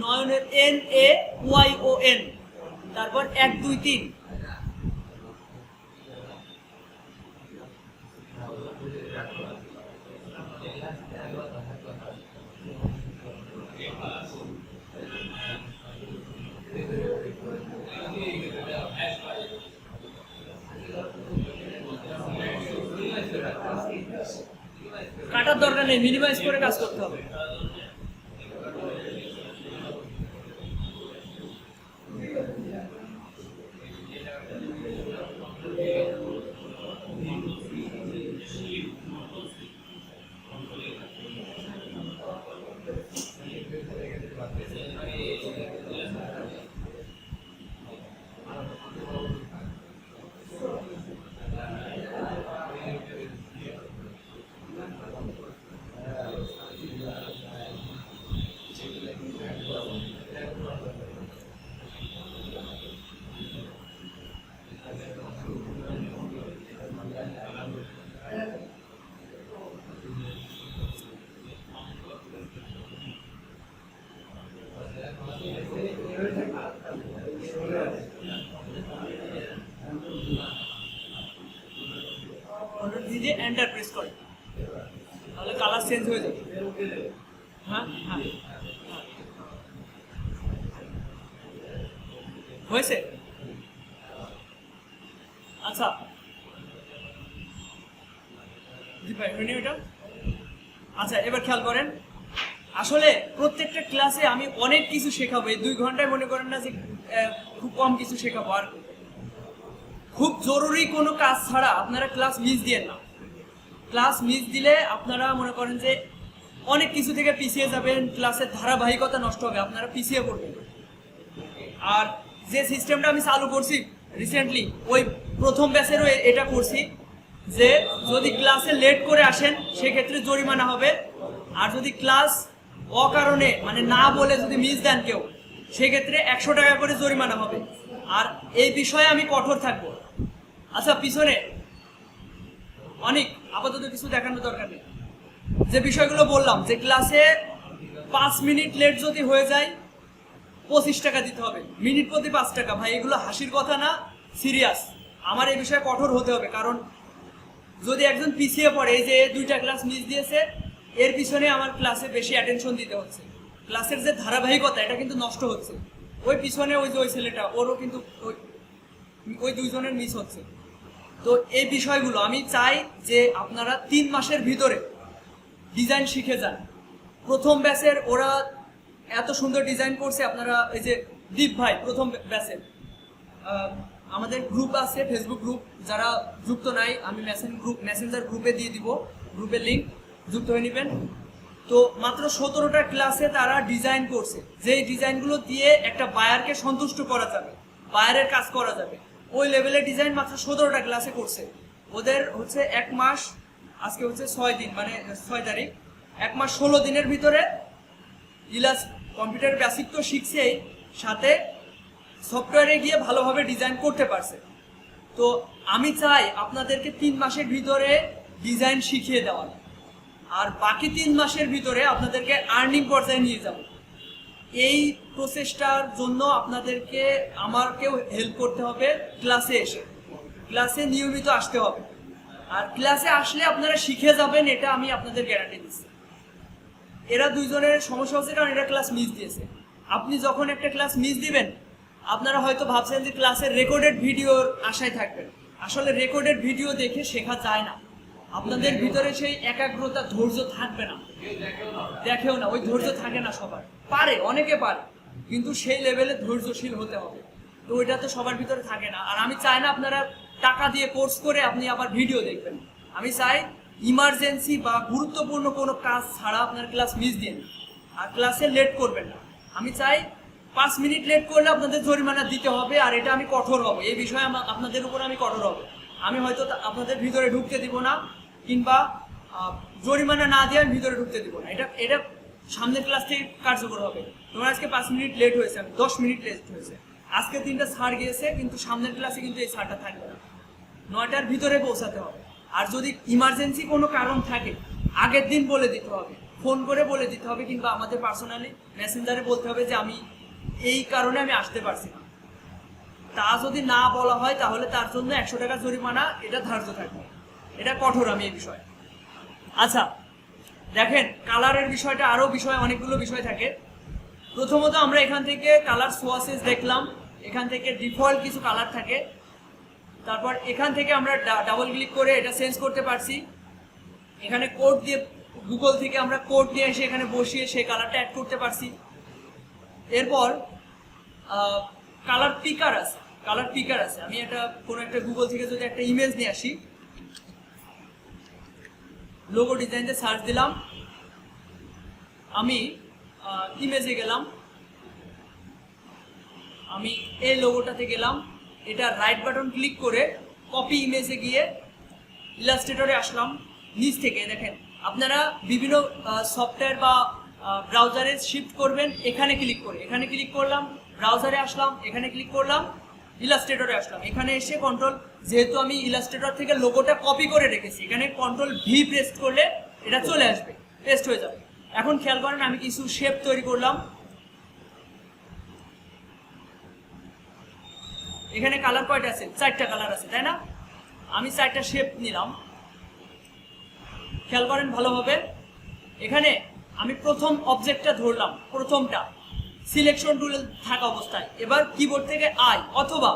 নয়নের NAYON, তারপর 1 2 3। কাটার দরকার নেই, মিনিমাইজ করে কাজ করতে হবে। দিয়ে এন্টার প্রেস করে, তাহলে কালার চেঞ্জ হয়ে যাবে। হ্যাঁ হ্যাঁ হয়েছে। আচ্ছা জি ভাই হয়নি ওইটা। আচ্ছা এবার খেয়াল করেন, আসলে প্রত্যেকটা ক্লাসে আমি অনেক কিছু শেখাবো, এই 2 ঘন্টায় মনে করেন না যে খুব কম কিছু শেখাবো। আর খুব জরুরি কোনো কাজ ছাড়া আপনারা ক্লাস মিস দিয়েন না। ক্লাস মিস দিলে আপনারা মনে করেন যে অনেক কিছু থেকে পিছিয়ে যাবেন, ক্লাসের ধারাবাহিকতা নষ্ট হবে, আপনারা পিছিয়ে পড়বেন। আর যে সিস্টেমটা আমি চালু করছি রিসেন্টলি, ওই প্রথম ব্যাচেরও এটা করছি যে যদি ক্লাসে লেট করে আসেন সেক্ষেত্রে জরিমানা হবে, আর যদি ক্লাস অকারণে মানে না বলে যদি মিস দেন কেউ সেক্ষেত্রে 100 টাকা করে জরিমানা হবে। আর এই বিষয়ে আমি কঠোর থাকবো। আচ্ছা পিছনে অনেক আপাতত কিছু দেখানোর দরকার নেই। যে বিষয়গুলো বললাম যে ক্লাসে 5 মিনিট লেট যদি হয়ে যায় 25 টাকা দিতে হবে, মিনিট প্রতি 5 টাকা। ভাই এগুলো হাসির কথা না, সিরিয়াস। আমার এই বিষয়ে কঠোর হতে হবে, কারণ যদি একজন পিছিয়ে পড়ে, এই যে 2টা ক্লাস মিস দিয়েছে, এর পিছনে আমার ক্লাসে বেশি অ্যাটেনশন দিতে হচ্ছে, ক্লাসের যে ধারাবাহিকতা এটা কিন্তু নষ্ট হচ্ছে। ওই পিছনে ওই যে ওই ছেলেটা, ওরও কিন্তু ওই 2 জনের মিস হচ্ছে। তো এই বিষয়গুলো আমি চাই যে আপনারা 3 মাসের ভিতরে ডিজাইন শিখে যান। প্রথম ব্যাচের ওরা এত সুন্দর ডিজাইন করছে, আপনারা এই যে দীপ ভাই প্রথম ব্যাচের, আমাদের গ্রুপ আছে ফেসবুক গ্রুপ, যারা যুক্ত নাই আমি মেসেঞ্জার গ্রুপে দিয়ে দিব, গ্রুপের লিঙ্ক, যুক্ত হয়ে নেবেন। তো মাত্র 17টা ক্লাসে তারা ডিজাইন করছে, যেই ডিজাইনগুলো দিয়ে একটা বায়ারকে সন্তুষ্ট করা যাবে, বায়ারের কাজ করা যাবে, ওই লেভেলের ডিজাইন মাত্র 17টা ক্লাসে করছে। ওদের হচ্ছে 1 মাস, আজকে হচ্ছে 6 দিন, মানে 6 তারিখ, 1 মাস 16 দিনের ভিতরে ইলাস কম্পিউটার বেসিক তো শিখছেই, সাথে সফটওয়্যারে গিয়ে ভালোভাবে ডিজাইন করতে পারছে। তো আমি চাই আপনাদেরকে 3 মাসের ভিতরে ডিজাইন শিখিয়ে দেওয়া, আর বাকি 3 মাসের ভিতরে আপনাদেরকে আর্নিং পর্যায়ে নিয়ে যাব। এই প্রসেসটার জন্য আপনাদেরকে আমাকেও হেল্প করতে হবে, ক্লাসে এসে ক্লাসে নিয়মিত আসতে হবে। আর ক্লাসে আসলে আপনারা শিখে যাবেন, এটা আমি আপনাদের গ্যারান্টি দিচ্ছি। এরা 2 জনের সমস্যা হচ্ছে কারণ এরা ক্লাস মিস দিয়েছে। আপনি যখন একটা ক্লাস মিস দিবেন, আপনারা হয়তো ভাবছেন যে ক্লাসের রেকর্ডেড ভিডিওর আশায় থাকবেন, আসলে রেকর্ডেড ভিডিও দেখে শেখা যায় না। আপনাদের ভিতরে সেই একাগ্রতা, ধৈর্য থাকবে না, দেখেও না, ওই ধৈর্য থাকে না সবার, পারে অনেকে পারে, কিন্তু সেই লেভেলে ধৈর্যশীল হতে হবে। তো ওইটা তো সবার ভিতরে থাকে না। আর আমি চাই না আপনারা টাকা দিয়ে কোর্স করে আপনি আবার ভিডিও দেখবেন। আমি চাই ইমার্জেন্সি বা গুরুত্বপূর্ণ কোনো কাজ ছাড়া আপনার ক্লাস মিস দিন, আর ক্লাসে লেট করবেন না। আমি চাই 5 মিনিট লেট করলে আপনাদের জরিমানা দিতে হবে, আর এটা আমি কঠোর হব, এই বিষয়ে আপনাদের উপর আমি কঠোর হব। আমি হয়তো আপনাদের ভিতরে ঢুকতে দিব না, কিংবা জরিমানা না দিয়ে আমি ভিতরে ঢুকতে দিব না। এটা সামনের ক্লাস থেকে কার্যকর হবে। তোমার আজকে 5 মিনিট লেট হয়েছে, 10 মিনিট লেট হয়েছে, আজকে 3টা ছাড় গিয়েছে, কিন্তু সামনের ক্লাসে কিন্তু এই ছাড়টা থাকবে না, 9টার ভিতরে পৌঁছাতে হবে। আর যদি ইমার্জেন্সি কোনো কারণ থাকে আগের দিন বলে দিতে হবে, ফোন করে বলে দিতে হবে, কিংবা আমাদের পার্সোনালি মেসেঞ্জারে বলতে হবে যে আমি এই কারণে আমি আসতে পারছি না। তা যদি না বলা হয় তাহলে তার জন্য 100 টাকা জরিমানা, এটা ধার্য থাকবে, এটা কঠোর আমি এই বিষয়ে। আচ্ছা দেখেন, কালারের বিষয়টা, আরও বিষয় অনেকগুলো বিষয় থাকে। প্রথমত আমরা এখান থেকে কালার সোয়াসেস দেখলাম, এখান থেকে ডিফল্ট কিছু কালার থাকে, তারপর এখান থেকে আমরা ডাবল ক্লিক করে এটা চেঞ্জ করতে পারছি। এখানে কোড দিয়ে গুগল থেকে আমরা কোড নিয়ে এসে এখানে বসিয়ে সেই কালারটা অ্যাড করতে পারছি। এরপর কালার পিকার আছে, কালার পিকার আছে। আমি এটা কোনো একটা গুগল থেকে যদি একটা ইমেজ নিয়ে আসি, লোগো ডিজাইনে সার্চ দিলাম, আমি ইমেজে গেলাম, আমি এই লোগোটাতে গেলাম, এটা রাইট বাটন ক্লিক করে কপি ইমেজে গিয়ে ইলাস্ট্রেটরে আসলাম। নিচ থেকে দেখেন আপনারা বিভিন্ন সফটওয়্যার বা ব্রাউজারে শিফট করবেন, এখানে ক্লিক করে, এখানে ক্লিক করলাম, ব্রাউজারে আসলাম, এখানে ক্লিক করলাম, ইলাস্ট্রেটরে আসলাম। এখানে এসে কন্ট্রোল, যেহেতু আমি ইলাস্ট্রেটর থেকে লোগোটা কপি করে রেখেছি, এখানে কন্ট্রোল ভি প্রেস করলে এটা চলে আসবে, পেস্ট হয়ে যাবে। এখন খেয়াল করেন আমি কিছু শেপ তৈরি করলাম। এখানে কালার কয়টা আছে? 4টা কালার আছে, তাই না? আমি 4টা শেপ নিলাম, খেয়াল করেন ভালোভাবে। এখানে আমি প্রথম অবজেক্টটা ধরলাম, প্রথমটা সিলেকশন টুল থাকা অবস্থায়। এবার কিবোর্ড থেকে আই অথবা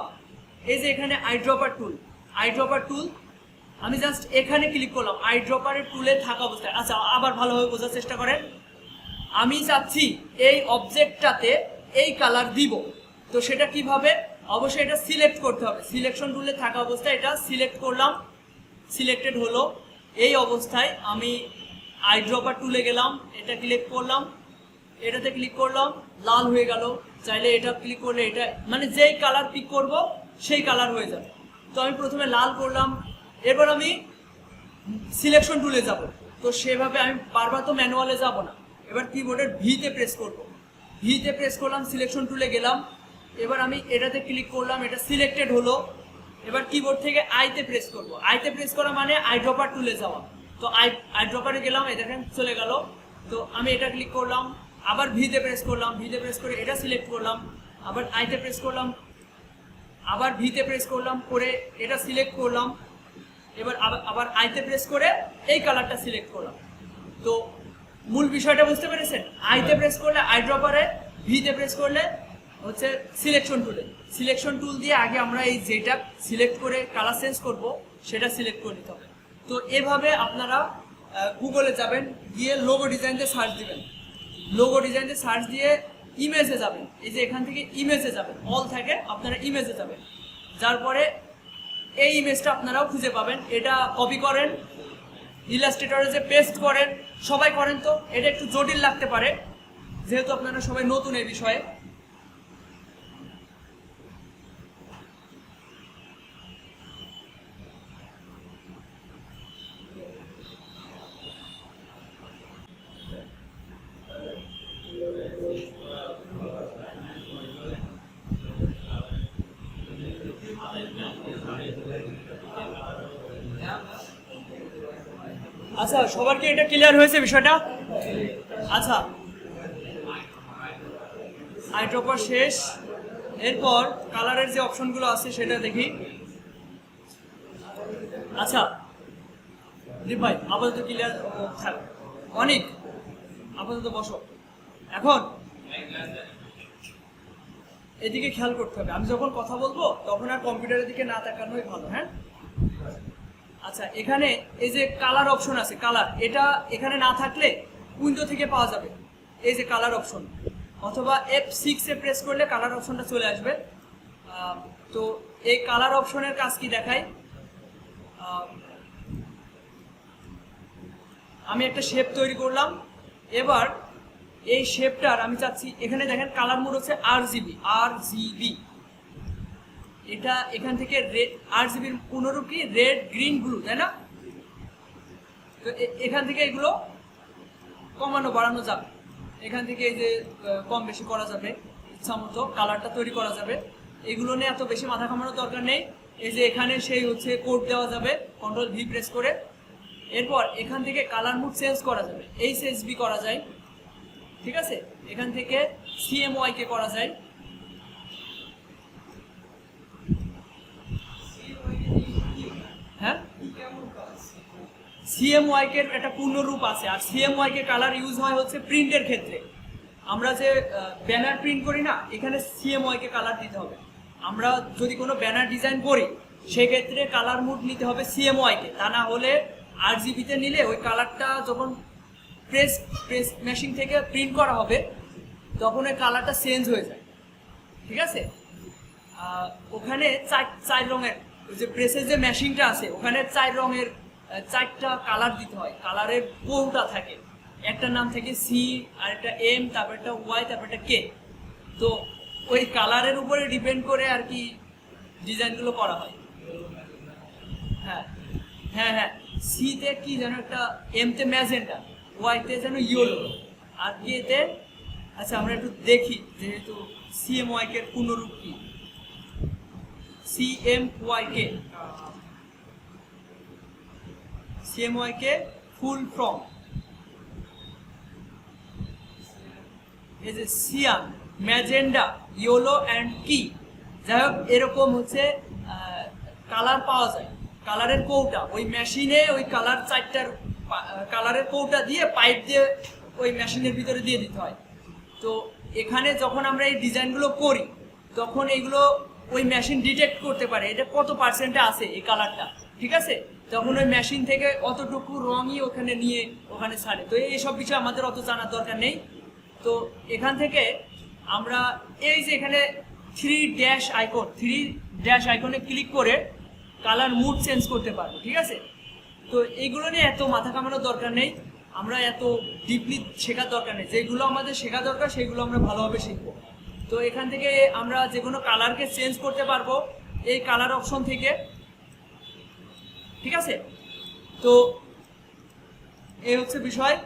এই যে এখানে আইড্রপার টুল, আইড্রপার টুল আমি জাস্ট এখানে ক্লিক করলাম, আইড্রপারের টুলে থাকা অবস্থায়। আচ্ছা, আবার ভালোভাবে বোঝার চেষ্টা করেন। আমি চাচ্ছি এই অবজেক্টটাতে এই কালার দিব, তো সেটা কিভাবে? অবশ্যই এটা সিলেক্ট করতে হবে। সিলেকশন টুলে থাকা অবস্থায় এটা সিলেক্ট করলাম, সিলেক্টেড হলো। এই অবস্থায় আমি আইড্রপার টুলে গেলাম, এটা ক্লিক করলাম, এটাতে ক্লিক করলাম, লাল হয়ে গেল। চাইলে এটা ক্লিক করলে এটা, মানে যেই কালার পিক করব সেই কালার হয়ে যাবে। তো আমি প্রথমে লাল করলাম, এরপর আমি সিলেকশন টুলে যাব। তো সেভাবে আমি বারবার তো ম্যানুয়ালে যাব না, এবার কিবোর্ডের ভিতে প্রেস করব, ভিতে প্রেস করলাম, সিলেকশন টুলে গেলাম, এবার আমি এটাতে ক্লিক করলাম, এটা সিলেক্টেড হলো। এবার কিবোর্ড থেকে আইতে প্রেস করব, আইতে প্রেস করা মানে আইড্রপার টুলে যাওয়া। তো আইড্রপারে গেলাম, এই দেখেন চলে গেল। তো আমি এটা ক্লিক করলাম, আবার ভিতে প্রেস করলাম, ভিতে প্রেস করে এটা সিলেক্ট করলাম, আবার আইতে প্রেস করলাম, আবার ভিতে প্রেস করলাম, করে এটা সিলেক্ট করলাম, এবার আবার আইতে প্রেস করে এই কালারটা সিলেক্ট করলাম। তো মূল বিষয়টা বুঝতে পেরেছেন? আইতে প্রেস করলে আইড্রপারে, ভিতে প্রেস করলে হচ্ছে সিলেকশন টুলে। সিলেকশন টুল দিয়ে আগে আমরা এই যেটা সিলেক্ট করে কালার চেঞ্জ করব সেটা সিলেক্ট করে নিতে হবে। তো এভাবে আপনারা গুগলে যাবেন, গিয়ে লোগো ডিজাইনতে সার্চ দিবেন, লোগো ডিজাইনতে সার্চ দিয়ে ইমেজে যাবেন। এই যে এখান থেকে ইমেজে যাবেন, অল থাকে, আপনারা ইমেজে যাবেন, যার পরে এই ইমেজটা আপনারাও খুঁজে পাবেন। এটা কপি করেন, ইলাস্ট্রেটরে যে পেস্ট করেন, সবাই করেন। তো এটা একটু জটিল লাগতে পারে যেহেতু আপনারা সবাই নতুন এই বিষয়ে। আচ্ছা, সবার কি এটা ক্লিয়ার হয়েছে বিষয়টা? আচ্ছা, আইড্রপার শেষ। এরপর কালারের যে অপশনগুলো আছে সেটা দেখি। আচ্ছা দীপ ভাই, আপাতত ক্লিয়ার থাক, অনেক আপাতত বসো। এখন এদিকে খেয়াল করতে হবে, আমি যখন কথা বলবো তখন আর কম্পিউটারের দিকে না তাকানোই ভালো। হ্যাঁ, আচ্ছা, এখানে এই যে কালার অপশন আছে, কালার, এটা এখানে না থাকলে উইন্ডো থেকে পাওয়া যাবে এই যে কালার অপশন, অথবা F6 প্রেস করলে কালার অপশনটা চলে আসবে। তো এই কালার অপশনের কাজ কি দেখাই। আমি একটা শেপ তৈরি করলাম, এবার এই শেপটার আমি চাচ্ছি, এখানে দেখেন কালার মোড হচ্ছে RGB। এটা এখান থেকে রেড, RGBর পুনরূপ কি রেড, গ্রিন, ব্লু, তাই না? তো এখান থেকে এগুলো কমানো বাড়ানো যাবে, এখান থেকে এই যে কম বেশি করা যাবে, ইচ্ছা মতো কালারটা তৈরি করা যাবে। এগুলো নিয়ে এত বেশি মাথা ঘামানোর দরকার নেই। এই যে এখানে সেই হচ্ছে কোড দেওয়া যাবে, কন্ট্রোল ভি প্রেস করে। এরপর এখান থেকে কালার মুড চেঞ্জ করা যাবে, HSB করা যায়, ঠিক আছে? এখান থেকে CMYK করা যায়। হ্যাঁ, CMYK এর একটা পূর্ণরূপ আছে, আর CMYK কালার ইউজ হয় হচ্ছে প্রিন্টের ক্ষেত্রে। আমরা যে ব্যানার প্রিন্ট করি না, এখানে CMYK কালার দিতে হবে। আমরা যদি কোনো ব্যানার ডিজাইন করি সেক্ষেত্রে কালার মুড নিতে হবে CMYK, তা না হলে RGB-তে নিলে ওই কালারটা যখন প্রেস মেশিন থেকে প্রিন্ট করা হবে তখন ওই কালারটা চেঞ্জ হয়ে যায়, ঠিক আছে। ওখানে চার রঙের ওই যে প্রেসের যে মেশিনটা আছে ওখানে 4 রঙের 4টা কালার দিতে হয়, কালারের কোডটা থাকে, একটা নাম থাকে সি, আর একটা এম, তারপর একটা ওয়াই, তারপর একটা কে। তো ওই কালারের উপরে ডিপেন্ড করে আর কি ডিজাইনগুলো করা হয়। হ্যাঁ হ্যাঁ হ্যাঁ, সিতে কি যেন একটা, এমতে ম্যাজেন্টা, ওয়াইতে যেন ইয়েলো, আর কেতে, আচ্ছা আমরা একটু দেখি যেহেতু CMYK এর পূর্ণরূপ কি। CMYK ফুল ফর্ম এই যে সিয়ান, ম্যাজেন্ডা, ইয়েলো অ্যান্ড কি, যাই হোক এরকম হচ্ছে কালার পাওয়া যায়। কালারের কৌটা ওই মেশিনে ওই কালার 4টার কালারের কৌটা দিয়ে পাইপ দিয়ে ওই মেশিনের ভিতরে দিয়ে দিতে হয়। তো এখানে যখন আমরা এই ডিজাইনগুলো করি তখন এইগুলো ওই মেশিন ডিটেক্ট করতে পারে এটা কত পার্সেন্টে আছে এই কালারটা, ঠিক আছে। তখন ওই মেশিন থেকে অতটুকু রঙই ওখানে নিয়ে ওখানে ছাড়ে। তো এইসব বিষয়ে আমাদের অত জানার দরকার নেই। তো এখান থেকে আমরা এই যে এখানে 3 ড্যাশ আইকনে ক্লিক করে কালার মুড চেঞ্জ করতে পারবো, ঠিক আছে। তো এইগুলো নিয়ে এত মাথা কামানোর দরকার নেই, আমরা এত ডিপলি শেখার দরকার নেই। যেগুলো আমাদের শেখা দরকার সেগুলো আমরা ভালোভাবে শিখবো। তো এখান থেকে আমরা যে কোনো কালারকে চেঞ্জ করতে পারবো এই কালার অপশন থেকে, ঠিক আছে। তো এই হচ্ছে বিষয়।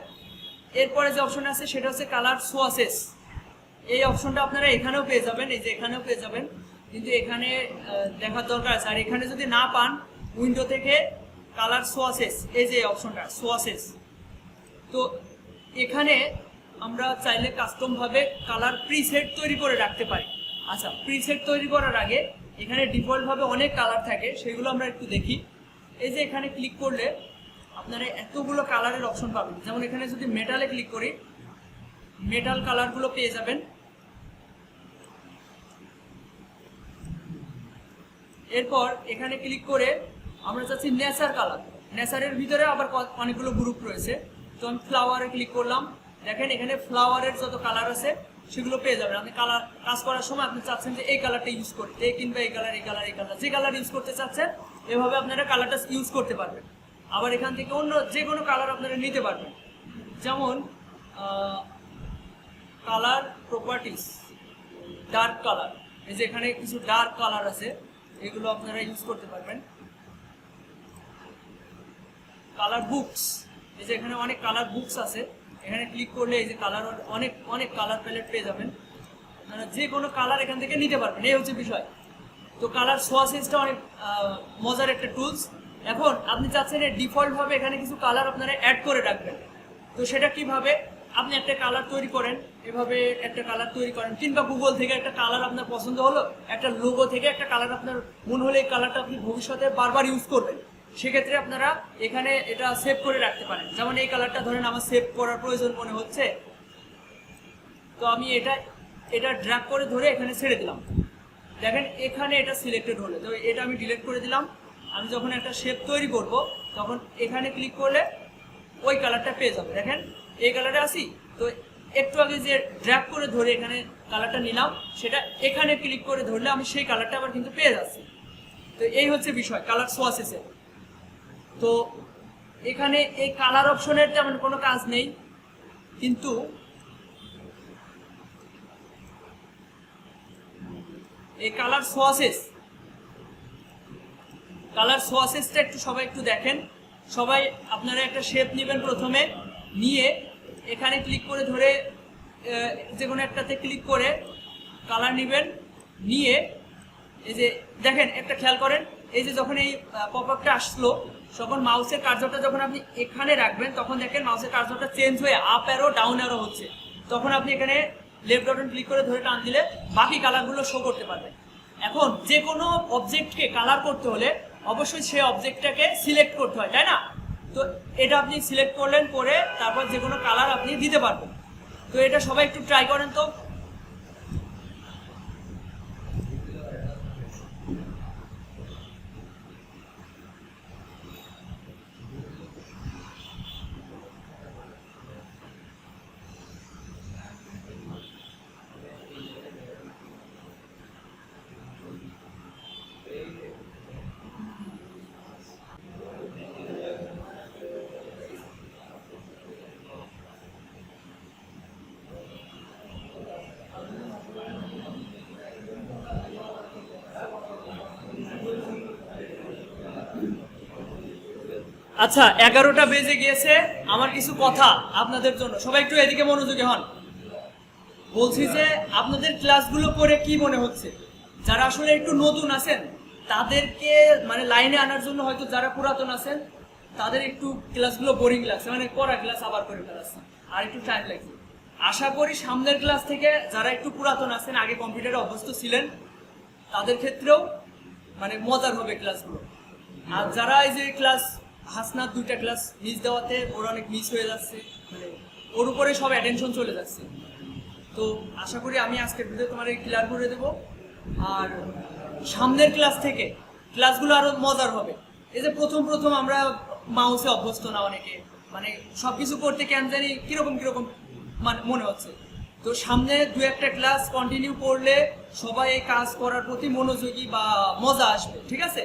এরপরে যে অপশন আছে সেটা হচ্ছে কালার সোয়াসেস। এই অপশনটা আপনারা এখানেও পেয়ে যাবেন, এই যে এখানেও পেয়ে যাবেন, কিন্তু এখানে দেখার দরকার আছে। আর এখানে যদি না পান উইন্ডো থেকে কালার সোয়াসেস, এই যে অপশনটা সোয়াসেস, তো এখানে আমরা চাইলে কাস্টমভাবে কালার প্রিসেট তৈরি করে রাখতে পারি। আচ্ছা, প্রিসেট তৈরি করার আগে এখানে ডিফল্টভাবে অনেক কালার থাকে, সেগুলো আমরা একটু দেখি। এই যে এখানে ক্লিক করলে আপনারা এতগুলো কালারের অপশন পাবেন। যেমন এখানে যদি মেটালে ক্লিক করি মেটাল কালারগুলো পেয়ে যাবেন। এরপর এখানে ক্লিক করে আমরা চাচ্ছি নেচার কালার, নেচারের ভিতরে আবার অনেকগুলো গ্রুপ রয়েছে। তো আমি ফ্লাওয়ারে ক্লিক করলাম, দেখেন এখানে ফ্লাওয়ারের যত কালার আছে সেগুলো পেয়ে যাবেন। আপনি কালার কাজ করার সময় আপনি চাচ্ছেন যে এই কালারটা ইউজ করতে, কিংবা এই কালার এই কালার এই কালার, যে কালার ইউজ করতে চাচ্ছেন এভাবে আপনারা কালারটা ইউজ করতে পারবেন। আবার এখান থেকে অন্য যে কোনো কালার আপনারা নিতে পারবেন। যেমন কালার প্রপার্টিস, ডার্ক কালার, এই যে এখানে কিছু ডার্ক কালার আছে এগুলো আপনারা ইউজ করতে পারবেন। কালার বুকস, এই যে এখানে অনেক কালার বুকস আছে, এখানে ক্লিক করলে এই যে কালার অনেক অনেক কালার প্যালেট পেয়ে যাবেন, আপনারা যে কোনো কালার এখান থেকে নিতে পারবেন, এই হচ্ছে বিষয়। তো কালার সোয়াসেসটা অনেক মজার একটা টুলস। এখন আপনি চাচ্ছেন ডিফল্টভাবে এখানে কিছু কালার আপনারা অ্যাড করে রাখবেন। তো সেটা কিভাবে, আপনি একটা কালার তৈরি করেন, এভাবে একটা কালার তৈরি করেন, কিংবা গুগল থেকে একটা কালার আপনার পছন্দ হলো, একটা লোগো থেকে একটা কালার আপনার মনে হলে এই কালারটা আপনি ভবিষ্যতে বারবার ইউজ করবেন, সেক্ষেত্রে আপনারা এখানে এটা সেভ করে রাখতে পারেন। যেমন এই কালারটা ধরেন আমার সেভ করার প্রয়োজন মনে হচ্ছে, তো আমি এটা ড্র্যাগ করে ধরে এখানে ছেড়ে দিলাম, দেখেন এখানে এটা সিলেক্টেড হলো। তো এটা আমি ডিলিট করে দিলাম। আমি যখন একটা শেপ তৈরি করব তখন এখানে ক্লিক করলে ওই কালারটা পেয়ে যাবে। দেখেন এই কালারে আসি, তো একটু আগে যে ড্র্যাগ করে ধরে এখানে কালারটা নিলাম, সেটা এখানে ক্লিক করে ধরলে আমি সেই কালারটা আবার কিন্তু পেয়ে যাচ্ছি। তো এই হচ্ছে বিষয় কালার সোয়াসেসের। তো এখানে এই কালার অপশনের তেমন কোনো কাজ নেই, কিন্তু এই কালার সোয়াসেসটা একটু সবাই একটু দেখেন। সবাই আপনারা একটা শেপ নেবেন, প্রথমে নিয়ে এখানে ক্লিক করে ধরে যে কোনো একটাতে ক্লিক করে কালার নেবেন, নিয়ে এই যে দেখেন একটা খেয়াল করেন, এই যে যখন এই পপআপটা আসলো তখন মাউসের কার্সরটা যখন আপনি এখানে রাখবেন তখন দেখেন মাউসের কার্সরটা চেঞ্জ হয়ে আপ অ্যারো ডাউন অ্যারো হচ্ছে। তখন আপনি এখানে লেফট বাটন ক্লিক করে ধরে টান দিলে বাকি কালারগুলো শো করতে পারবেন। এখন যে কোনো অবজেক্টকে কালার করতে হলে অবশ্যই সেই অবজেক্টটাকে সিলেক্ট করতে হয়, তাই না? তো এটা আপনি সিলেক্ট করলেন, করে তারপর যে কোনো কালার আপনি দিতে পারবেন। তো এটা সবাই একটু ট্রাই করেন তো। আচ্ছা 11টা বেজে গিয়েছে, আমার কিছু কথা আপনাদের জন্য, সবাই একটু এদিকে মনোযোগী হন। বলছি যে আপনাদের ক্লাসগুলো করে কি মনে হচ্ছে? যারা আসলে একটু নতুন আছেন তাদেরকে মানে লাইনে আনার জন্য, হয়তো যারা পুরাতন আছেন তাদের একটু ক্লাসগুলো বোরিং লাগছে, মানে পড়া ক্লাস আবার করে ফেলাচ্ছে আর একটু টাইম লাগছে। আশা করি সামনের ক্লাস থেকে যারা একটু পুরাতন আছেন, আগে কম্পিউটারে অভ্যস্ত ছিলেন, তাদের ক্ষেত্রেও মানে মজার হবে ক্লাসগুলো। আর যারা এই যে ক্লাস হাসনাত 2টা ক্লাস মিস দেওয়াতে ওর অনেক মিস হয়ে যাচ্ছে, মানে ওর উপরে সব অ্যাটেনশন চলে যাচ্ছে। তো আশা করি আমি আজকের ভিডিও তোমার ক্লিয়ার করে দেবো। আর সামনের ক্লাস থেকে ক্লাসগুলো আরো মজার হবে। এই যে প্রথম আমরা মাউসে অভ্যস্ত না অনেকে, মানে সবকিছু করতে কেন জানি কিরকম মানে মনে হচ্ছে। তো সামনে 2-1টা ক্লাস কন্টিনিউ করলে সবাই এই কাজ করার প্রতি মনোযোগী বা মজা আসবে, ঠিক আছে?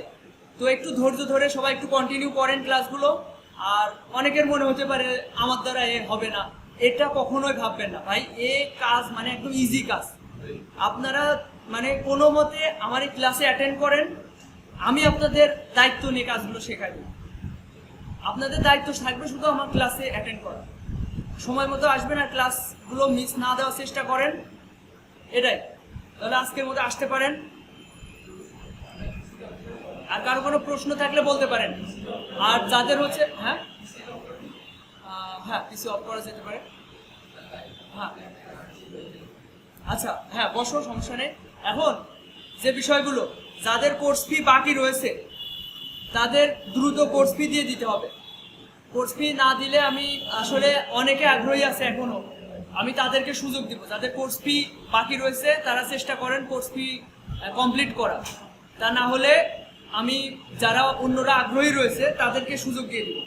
তো একটু ধৈর্য ধরে সবাই একটু কন্টিনিউ করেন ক্লাসগুলো। আর অনেকের মনে হতে পারে আমার দ্বারা এ হবে না, এটা কখনোই ভাববেন না ভাই, এই কাজ মানে একদম ইজি কাজ। আপনারা মানে কোনো মতে আমার এই ক্লাসে অ্যাটেন্ড করেন, আমি আপনাদের দায়িত্ব নিয়ে কাজগুলো শেখাই দেব। আপনাদের দায়িত্ব থাকবে শুধু আমার ক্লাসে অ্যাটেন্ড করা, সময় মতো আসবেন আর ক্লাসগুলো মিস না দেওয়ার চেষ্টা করেন, এটাই। তাহলে আজকের মধ্যে আসতে পারেন। আর কারো কোনো প্রশ্ন থাকলে বলতে পারেন। আর যাদের হচ্ছে হ্যাঁ কিছু অফ করা যেতে পারে। হ্যাঁ আচ্ছা, হ্যাঁ বসো, সমস্যা নেই। এখন যে বিষয়গুলো, যাদের কোর্স ফি বাকি রয়েছে তাদের দ্রুত কোর্স ফি দিয়ে দিতে হবে। কোর্স ফি না দিলে আমি আসলে অনেকে আগ্রহী আছে এখনো, আমি তাদেরকে সুযোগ দিব। যাদের কোর্স ফি বাকি রয়েছে তারা চেষ্টা করেন কোর্স ফি কমপ্লিট করা, তা না হলে আমি যারা অন্যরা আগ্রহী রয়েছে তাদেরকে সুযোগ দিয়ে দিব।